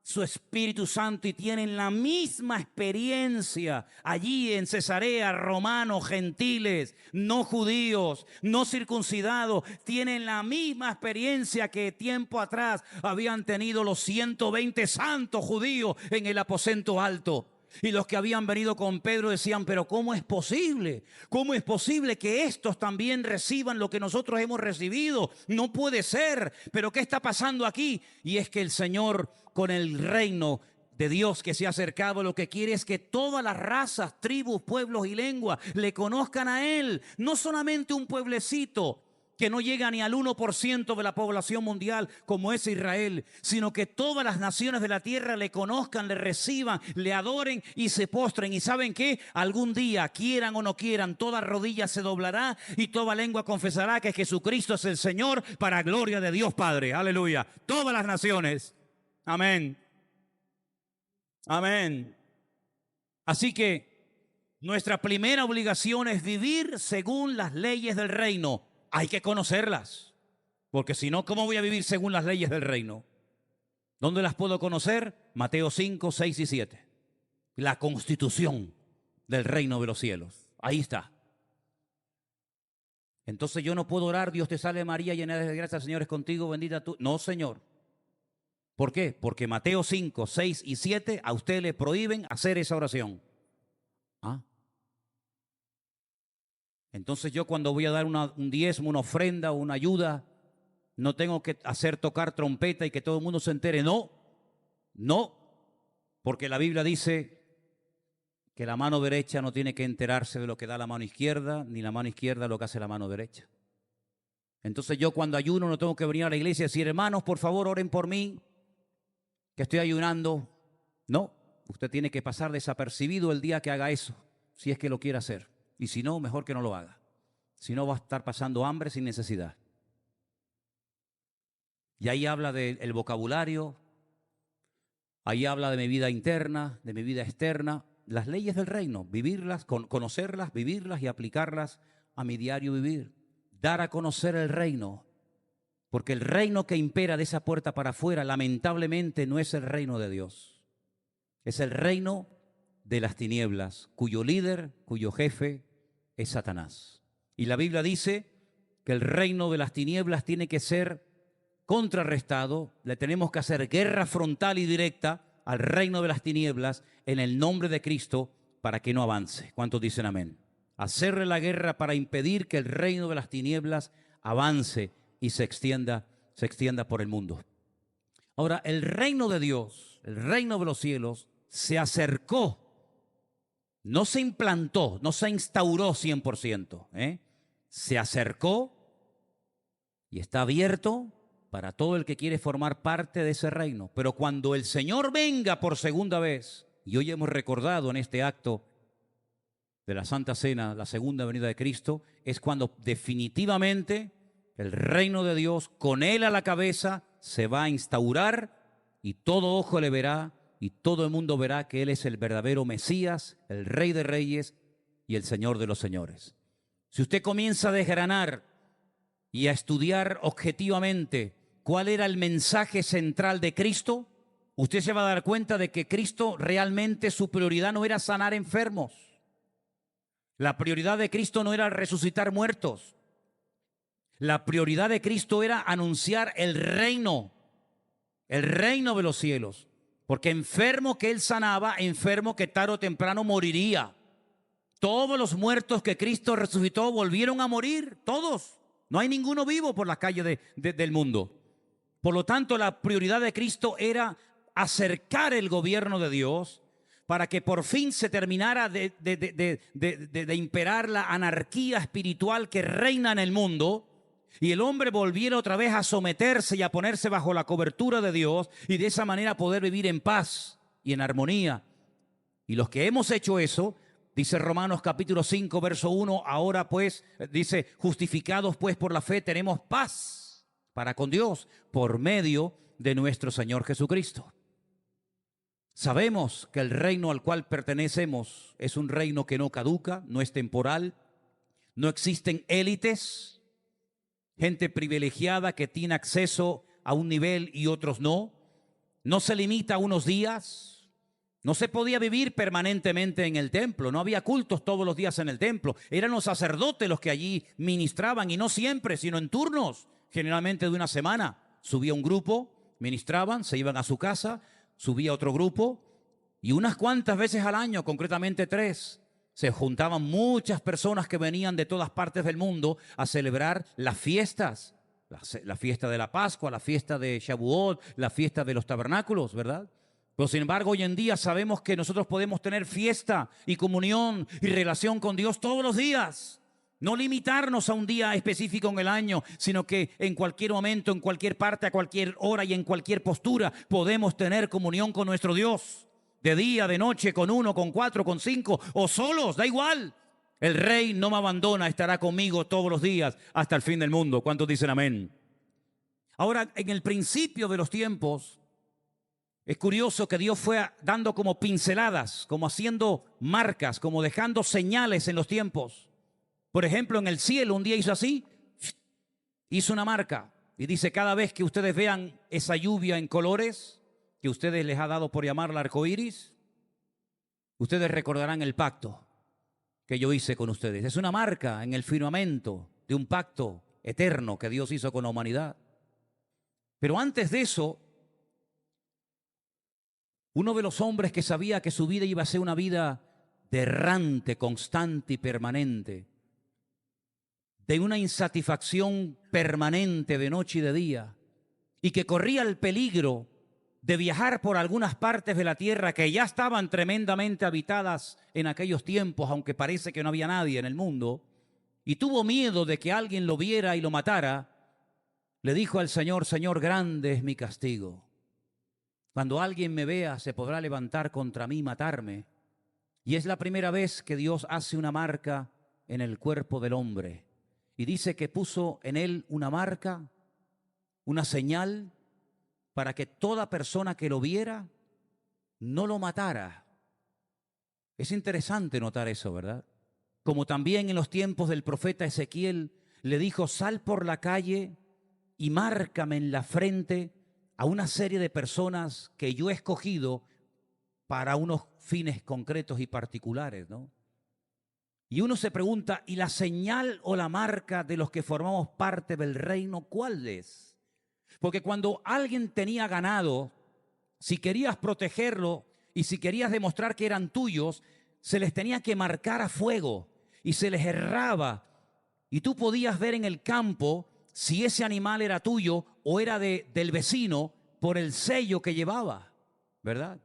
su Espíritu Santo y tienen la misma experiencia allí en Cesarea, romanos, gentiles, no judíos, no circuncidados, tienen la misma experiencia que tiempo atrás habían tenido los 120 santos judíos en el aposento alto. Y los que habían venido con Pedro decían, pero ¿cómo es posible? ¿Cómo es posible que estos también reciban lo que nosotros hemos recibido? No puede ser. ¿Pero qué está pasando aquí? Y es que el Señor, con el reino de Dios que se ha acercado, lo que quiere es que todas las razas, tribus, pueblos y lenguas le conozcan a Él. No solamente un pueblecito que no llega ni al 1% de la población mundial como es Israel, sino que todas las naciones de la tierra le conozcan, le reciban, le adoren y se postren. ¿Y saben qué? Algún día, quieran o no quieran, toda rodilla se doblará y toda lengua confesará que Jesucristo es el Señor, para gloria de Dios Padre. Aleluya. Todas las naciones. Amén. Amén. Así que nuestra primera obligación es vivir según las leyes del reino. Hay que conocerlas, porque si no, ¿cómo voy a vivir según las leyes del reino? ¿Dónde las puedo conocer? Mateo 5, 6 y 7. La constitución del reino de los cielos. Ahí está. Entonces yo no puedo orar, Dios te salve María, llena de gracia, el Señor es contigo, bendita tú. No, Señor. ¿Por qué? Porque Mateo 5, 6 y 7 a usted le prohíben hacer esa oración. ¿Ah? Entonces yo cuando voy a dar un diezmo, una ofrenda o una ayuda, no tengo que hacer tocar trompeta y que todo el mundo se entere. No, no, porque la Biblia dice que la mano derecha no tiene que enterarse de lo que da la mano izquierda, ni la mano izquierda lo que hace la mano derecha. Entonces yo cuando ayuno no tengo que venir a la iglesia y decir, hermanos, por favor, oren por mí, que estoy ayunando. No, usted tiene que pasar desapercibido el día que haga eso, si es que lo quiere hacer. Y si no, mejor que no lo haga. Si no, va a estar pasando hambre sin necesidad. Y ahí habla del vocabulario, ahí habla de mi vida interna, de mi vida externa, las leyes del reino, vivirlas, conocerlas, vivirlas y aplicarlas a mi diario vivir. Dar a conocer el reino, porque el reino que impera de esa puerta para afuera, lamentablemente, no es el reino de Dios. Es el reino de las tinieblas, cuyo líder, cuyo jefe es Satanás. Y la Biblia dice que el reino de las tinieblas tiene que ser contrarrestado, le tenemos que hacer guerra frontal y directa al reino de las tinieblas en el nombre de Cristo para que no avance. ¿Cuántos dicen amén? Hacerle la guerra para impedir que el reino de las tinieblas avance y se extienda por el mundo. Ahora, el reino de Dios, el reino de los cielos, se acercó. No se implantó, no se instauró 100%. Se acercó y está abierto para todo el que quiere formar parte de ese reino. Pero cuando el Señor venga por segunda vez, y hoy hemos recordado en este acto de la Santa Cena, la segunda venida de Cristo, es cuando definitivamente el reino de Dios, con Él a la cabeza, se va a instaurar y todo ojo le verá y todo el mundo verá que Él es el verdadero Mesías, el Rey de Reyes y el Señor de los Señores. Si usted comienza a desgranar y a estudiar objetivamente cuál era el mensaje central de Cristo, usted se va a dar cuenta de que Cristo realmente su prioridad no era sanar enfermos. La prioridad de Cristo no era resucitar muertos. La prioridad de Cristo era anunciar el reino de los cielos. Porque enfermo que Él sanaba, enfermo que tarde o temprano moriría. Todos los muertos que Cristo resucitó volvieron a morir, todos. No hay ninguno vivo por la calle del mundo. Por lo tanto, la prioridad de Cristo era acercar el gobierno de Dios para que por fin se terminara de imperar la anarquía espiritual que reina en el mundo y el hombre volviera otra vez a someterse y a ponerse bajo la cobertura de Dios y de esa manera poder vivir en paz y en armonía. Y los que hemos hecho eso, dice Romanos capítulo 5, verso 1, ahora pues, dice, justificados pues por la fe tenemos paz para con Dios por medio de nuestro Señor Jesucristo. Sabemos que el reino al cual pertenecemos es un reino que no caduca, no es temporal, no existen élites, gente privilegiada que tiene acceso a un nivel y otros no, no se limita a unos días, no se podía vivir permanentemente en el templo, no había cultos todos los días en el templo, eran los sacerdotes los que allí ministraban y no siempre, sino en turnos, generalmente de una semana. Subía un grupo, ministraban, se iban a su casa, subía otro grupo y unas cuantas veces al año, concretamente 3, se juntaban muchas personas que venían de todas partes del mundo a celebrar las fiestas, la fiesta de la Pascua, la fiesta de Shavuot, la fiesta de los tabernáculos, ¿verdad? Pero sin embargo, hoy en día sabemos que nosotros podemos tener fiesta y comunión y relación con Dios todos los días. No limitarnos a un día específico en el año, sino que en cualquier momento, en cualquier parte, a cualquier hora y en cualquier postura podemos tener comunión con nuestro Dios. De día, de noche, con 1, con 4, con 5 o solos, da igual. El Rey no me abandona, estará conmigo todos los días hasta el fin del mundo. ¿Cuántos dicen amén? Ahora, en el principio de los tiempos, es curioso que Dios fue dando como pinceladas, como haciendo marcas, como dejando señales en los tiempos. Por ejemplo, en el cielo un día hizo así, hizo una marca y dice: cada vez que ustedes vean esa lluvia en colores que ustedes les ha dado por llamarla arcoíris, ustedes recordarán el pacto que yo hice con ustedes. Es una marca en el firmamento de un pacto eterno que Dios hizo con la humanidad. Pero antes de eso, uno de los hombres que sabía que su vida iba a ser una vida de errante, constante y permanente, de una insatisfacción permanente de noche y de día, y que corría el peligro de viajar por algunas partes de la tierra que ya estaban tremendamente habitadas en aquellos tiempos, aunque parece que no había nadie en el mundo, y tuvo miedo de que alguien lo viera y lo matara, le dijo al Señor: Señor, grande es mi castigo. Cuando alguien me vea, se podrá levantar contra mí y matarme. Y es la primera vez que Dios hace una marca en el cuerpo del hombre. Y dice que puso en él una marca, una señal, para que toda persona que lo viera no lo matara. Es interesante notar eso, ¿verdad? Como también en los tiempos del profeta Ezequiel le dijo: sal por la calle y márcame en la frente a una serie de personas que yo he escogido para unos fines concretos y particulares, ¿no? Y uno se pregunta: ¿y la señal o la marca de los que formamos parte del reino cuál es? Porque cuando alguien tenía ganado, si querías protegerlo y si querías demostrar que eran tuyos, se les tenía que marcar a fuego y se les herraba. Y tú podías ver en el campo si ese animal era tuyo o era del vecino por el sello que llevaba, ¿verdad?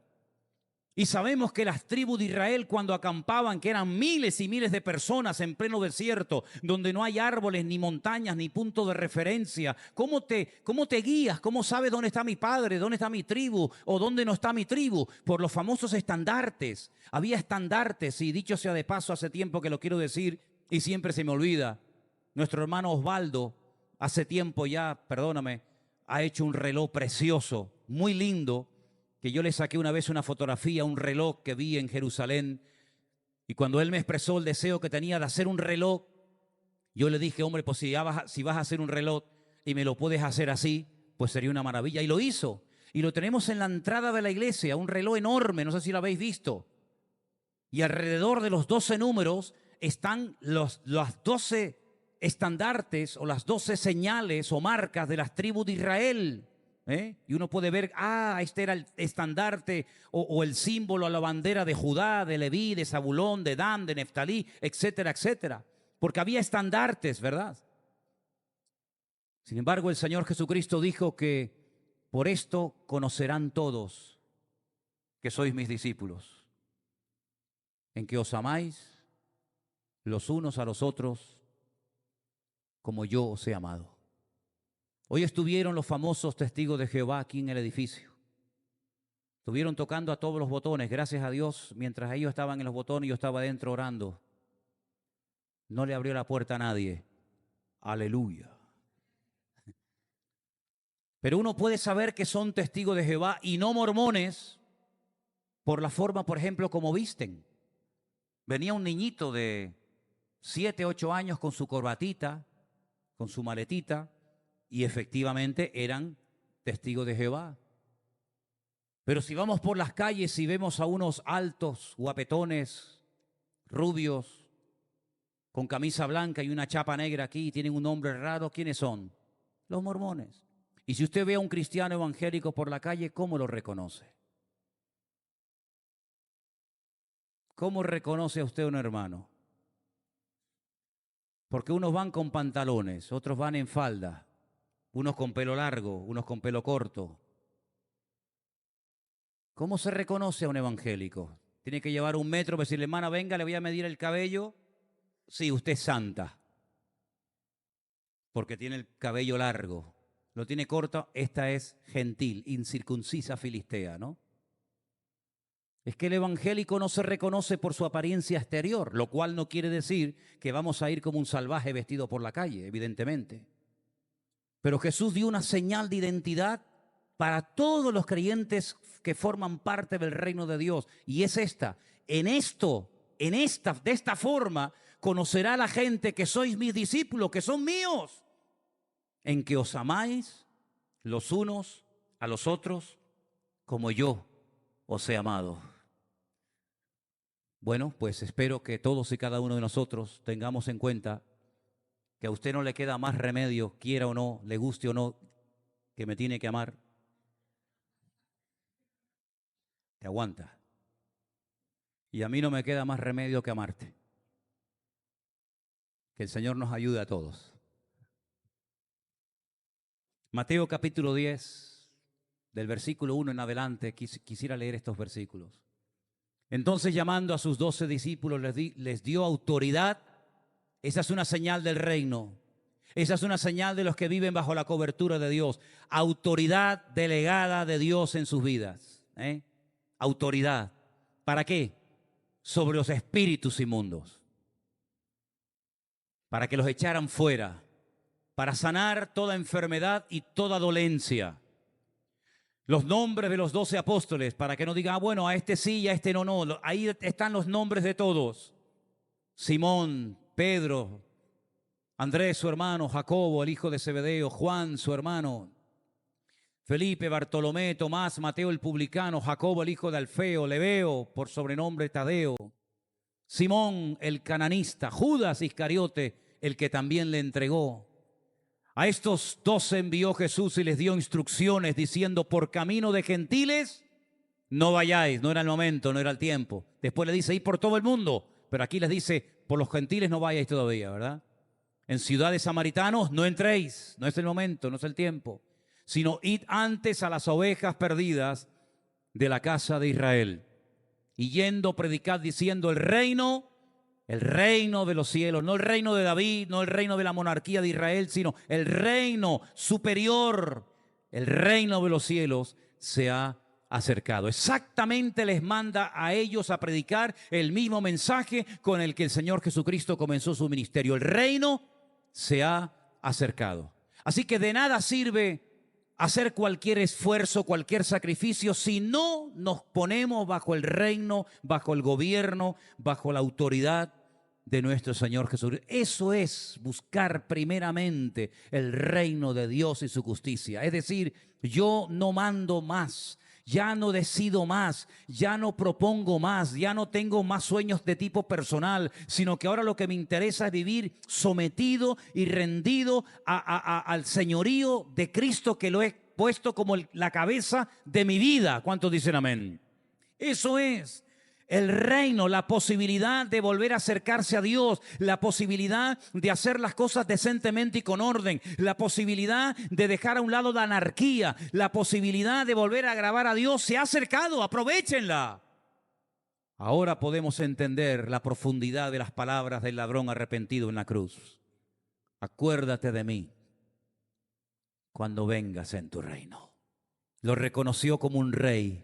Y sabemos que las tribus de Israel, cuando acampaban, que eran miles y miles de personas en pleno desierto, donde no hay árboles, ni montañas, ni punto de referencia, ¿cómo te guías? ¿Cómo sabes dónde está mi padre, dónde está mi tribu o dónde no está mi tribu? Por los famosos estandartes. Había estandartes, y dicho sea de paso, hace tiempo que lo quiero decir y siempre se me olvida. Nuestro hermano Osvaldo, hace tiempo ya, perdóname, ha hecho un reloj precioso, muy lindo, que yo le saqué una vez una fotografía, un reloj que vi en Jerusalén, y cuando él me expresó el deseo que tenía de hacer un reloj, yo le dije: hombre, pues si vas a hacer un reloj y me lo puedes hacer así, pues sería una maravilla. Y lo hizo, y lo tenemos en la entrada de la iglesia, un reloj enorme, no sé si lo habéis visto, y alrededor de los 12 números están las 12 estandartes o las 12 señales o marcas de las tribus de Israel. Y uno puede ver, este era el estandarte o el símbolo, la bandera de Judá, de Leví, de Zabulón, de Dan, de Neftalí, etcétera, etcétera. Porque había estandartes, ¿verdad? Sin embargo, el Señor Jesucristo dijo que por esto conocerán todos que sois mis discípulos, en que os amáis los unos a los otros como yo os he amado. Hoy estuvieron los famosos testigos de Jehová aquí en el edificio. Estuvieron tocando a todos los botones, gracias a Dios, mientras ellos estaban en los botones, yo estaba adentro orando. No le abrió la puerta a nadie. Aleluya. Pero uno puede saber que son testigos de Jehová y no mormones por la forma, por ejemplo, como visten. Venía un niñito de 7, 8 años con su corbatita, con su maletita, y efectivamente eran testigos de Jehová. Pero si vamos por las calles y vemos a unos altos, guapetones, rubios, con camisa blanca y una chapa negra aquí, y tienen un nombre raro, ¿quiénes son? Los mormones. Y si usted ve a un cristiano evangélico por la calle, ¿cómo lo reconoce? ¿Cómo reconoce a usted a un hermano? Porque unos van con pantalones, otros van en falda, unos con pelo largo, unos con pelo corto. ¿Cómo se reconoce a un evangélico? Tiene que llevar 1 metro, decirle, hermana, venga, le voy a medir el cabello. Sí, usted es santa, porque tiene el cabello largo. Lo tiene corto, esta es gentil, incircuncisa filistea, ¿no? Es que el evangélico no se reconoce por su apariencia exterior, lo cual no quiere decir que vamos a ir como un salvaje vestido por la calle, evidentemente. Pero Jesús dio una señal de identidad para todos los creyentes que forman parte del reino de Dios, y es esta. De esta forma conocerá la gente que sois mis discípulos, que son míos, en que os amáis los unos a los otros como yo os he amado. Bueno, pues espero que todos y cada uno de nosotros tengamos en cuenta que a usted no le queda más remedio, quiera o no, le guste o no, que me tiene que amar. Te aguanta. Y a mí no me queda más remedio que amarte. Que el Señor nos ayude a todos. Mateo capítulo 10, del versículo 1 en adelante, quisiera leer estos versículos. Entonces, llamando a sus 12 discípulos, les dio autoridad. Esa es una señal del reino. Esa es una señal de los que viven bajo la cobertura de Dios. Autoridad delegada de Dios en sus vidas. Autoridad. ¿Para qué? Sobre los espíritus inmundos. Para que los echaran fuera. Para sanar toda enfermedad y toda dolencia. Los nombres de los 12 apóstoles, para que no digan, bueno, a este sí y a este no, no. Ahí están los nombres de todos. Simón, Pedro, Andrés, su hermano, Jacobo, el hijo de Zebedeo, Juan, su hermano, Felipe, Bartolomé, Tomás, Mateo el publicano, Jacobo, el hijo de Alfeo, Lebeo, por sobrenombre Tadeo, Simón, el cananista, Judas Iscariote, el que también le entregó. A estos 12 envió Jesús y les dio instrucciones diciendo, por camino de gentiles no vayáis, no era el momento, no era el tiempo. Después le dice, id por todo el mundo, pero aquí les dice, por los gentiles no vayáis todavía, ¿verdad? En ciudades samaritanos no entréis, no es el momento, no es el tiempo, sino id antes a las ovejas perdidas de la casa de Israel. Y yendo, predicad diciendo, el reino de los cielos, no el reino de David, no el reino de la monarquía de Israel, sino el reino superior, el reino de los cielos se ha acercado. Exactamente les manda a ellos a predicar el mismo mensaje con el que el Señor Jesucristo comenzó su ministerio. El reino se ha acercado. Así que de nada sirve hacer cualquier esfuerzo, cualquier sacrificio, si no nos ponemos bajo el reino, bajo el gobierno, bajo la autoridad de nuestro Señor Jesucristo. Eso es buscar primeramente el reino de Dios y su justicia. Es decir, yo no mando más, Ya no decido más, ya no propongo más, ya no tengo más sueños de tipo personal, sino que ahora lo que me interesa es vivir sometido y rendido al señorío de Cristo, que lo he puesto como la cabeza de mi vida. ¿Cuántos dicen amén? Eso es el reino, la posibilidad de volver a acercarse a Dios, la posibilidad de hacer las cosas decentemente y con orden, la posibilidad de dejar a un lado la anarquía, la posibilidad de volver a agradar a Dios. Se ha acercado, aprovéchenla. Ahora podemos entender la profundidad de las palabras del ladrón arrepentido en la cruz. Acuérdate de mí cuando vengas en tu reino. Lo reconoció como un rey.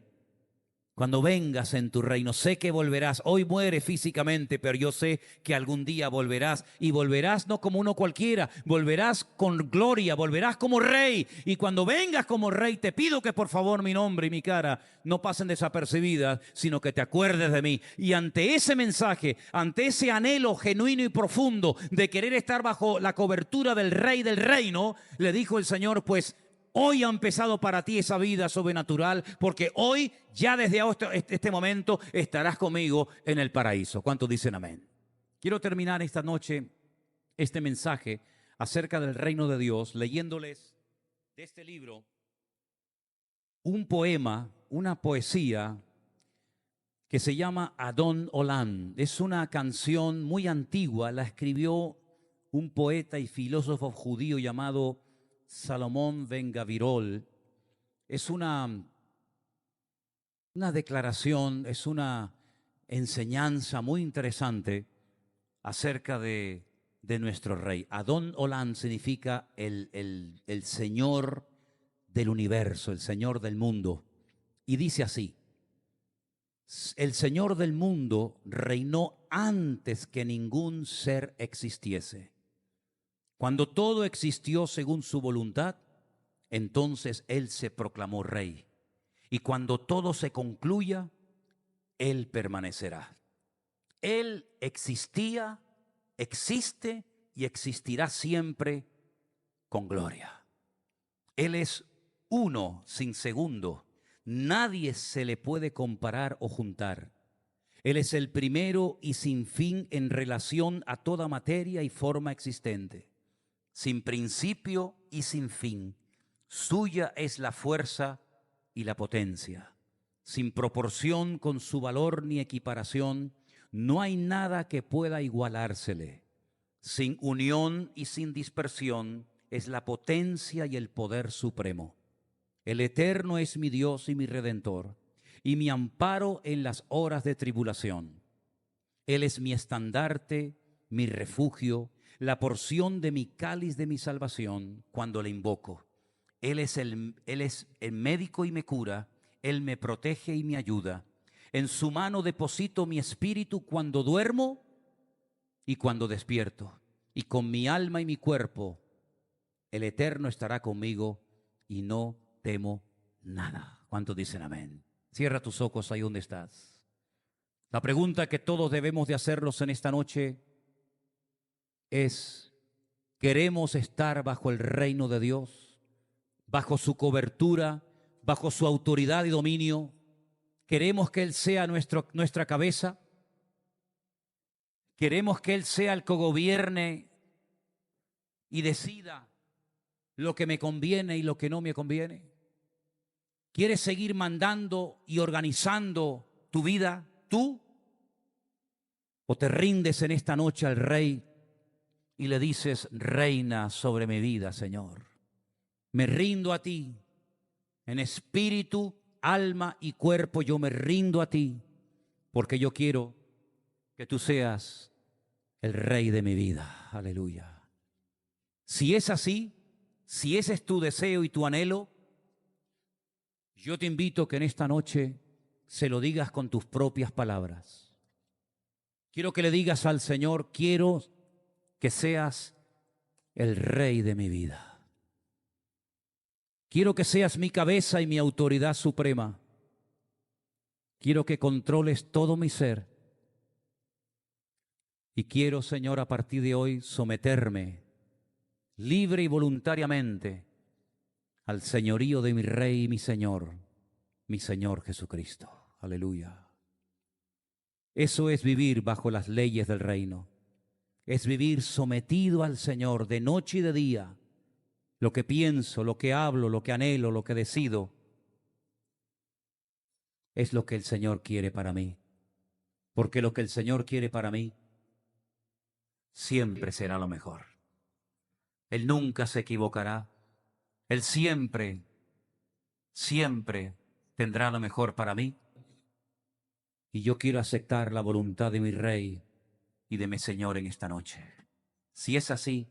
Cuando vengas en tu reino, sé que volverás. Hoy muere físicamente, pero yo sé que algún día volverás. Y volverás no como uno cualquiera, volverás con gloria, volverás como rey. Y cuando vengas como rey, te pido que por favor mi nombre y mi cara no pasen desapercibidas, sino que te acuerdes de mí. Y ante ese mensaje, ante ese anhelo genuino y profundo de querer estar bajo la cobertura del rey del reino, le dijo el Señor, pues hoy ha empezado para ti esa vida sobrenatural, porque hoy, ya desde este momento, estarás conmigo en el paraíso. ¿Cuántos dicen amén? Quiero terminar esta noche este mensaje acerca del reino de Dios leyéndoles de este libro un poema, una poesía que se llama Adon Olam. Es una canción muy antigua, la escribió un poeta y filósofo judío llamado Salomón ben Gavirol. Es una declaración, es una enseñanza muy interesante acerca de nuestro rey. Adon Olam significa el Señor del universo, el Señor del mundo. Y dice así: el Señor del mundo reinó antes que ningún ser existiese. Cuando todo existió según su voluntad, entonces Él se proclamó rey. Y cuando todo se concluya, Él permanecerá. Él existía, existe y existirá siempre con gloria. Él es uno sin segundo. Nadie se le puede comparar o juntar. Él es el primero y sin fin en relación a toda materia y forma existente. Sin principio y sin fin. Suya es la fuerza y la potencia. Sin proporción con su valor ni equiparación, no hay nada que pueda igualársele. Sin unión y sin dispersión, es la potencia y el poder supremo. El Eterno es mi Dios y mi Redentor, y mi amparo en las horas de tribulación. Él es mi estandarte, mi refugio, la porción de mi cáliz de mi salvación cuando le invoco. Él es el médico y me cura, Él me protege y me ayuda. En su mano deposito mi espíritu cuando duermo y cuando despierto. Y con mi alma y mi cuerpo, el Eterno estará conmigo y no temo nada. ¿Cuántos dicen amén? Cierra tus ojos ahí donde estás. La pregunta que todos debemos de hacernos en esta noche es: ¿queremos estar bajo el reino de Dios? ¿Bajo su cobertura? ¿Bajo su autoridad y dominio? ¿Queremos que Él sea nuestra cabeza? ¿Queremos que Él sea el que gobierne y decida lo que me conviene y lo que no me conviene? ¿Quieres seguir mandando y organizando tu vida tú? ¿O te rindes en esta noche al Rey y le dices: reina sobre mi vida, Señor? Me rindo a ti, en espíritu, alma y cuerpo yo me rindo a ti, porque yo quiero que tú seas el Rey de mi vida. Aleluya. Si es así, si ese es tu deseo y tu anhelo, yo te invito que en esta noche se lo digas con tus propias palabras. Quiero que le digas al Señor: quiero que seas el Rey de mi vida. Quiero que seas mi cabeza y mi autoridad suprema. Quiero que controles todo mi ser. Y quiero, Señor, a partir de hoy someterme libre y voluntariamente al señorío de mi Rey y mi Señor. mi Señor Jesucristo. Aleluya. Eso es vivir bajo las leyes del reino. Es vivir sometido al Señor de noche y de día. Lo que pienso, lo que hablo, lo que anhelo, lo que decido, es lo que el Señor quiere para mí. Porque lo que el Señor quiere para mí siempre será lo mejor. Él nunca se equivocará. Él siempre, siempre tendrá lo mejor para mí. Y yo quiero aceptar la voluntad de mi Rey y de mi Señor en esta noche. Si es así,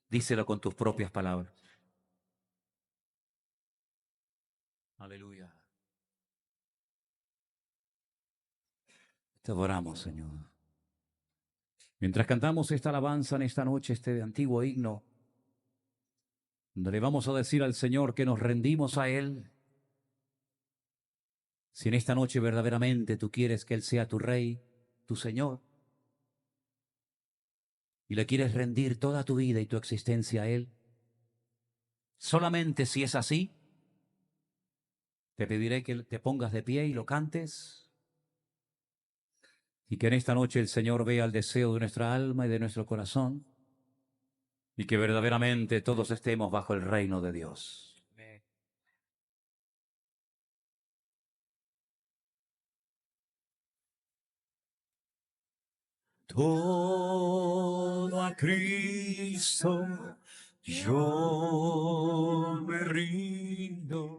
díselo con tus propias palabras. Aleluya. Te adoramos, Señor. Mientras cantamos esta alabanza en esta noche, este antiguo himno, donde le vamos a decir al Señor que nos rendimos a Él. Si en esta noche verdaderamente tú quieres que Él sea tu Rey, tu Señor, y le quieres rendir toda tu vida y tu existencia a Él, solamente si es así, te pediré que te pongas de pie y lo cantes, y que en esta noche el Señor vea el deseo de nuestra alma y de nuestro corazón, y que verdaderamente todos estemos bajo el reino de Dios. Todo a Cristo yo me rindo.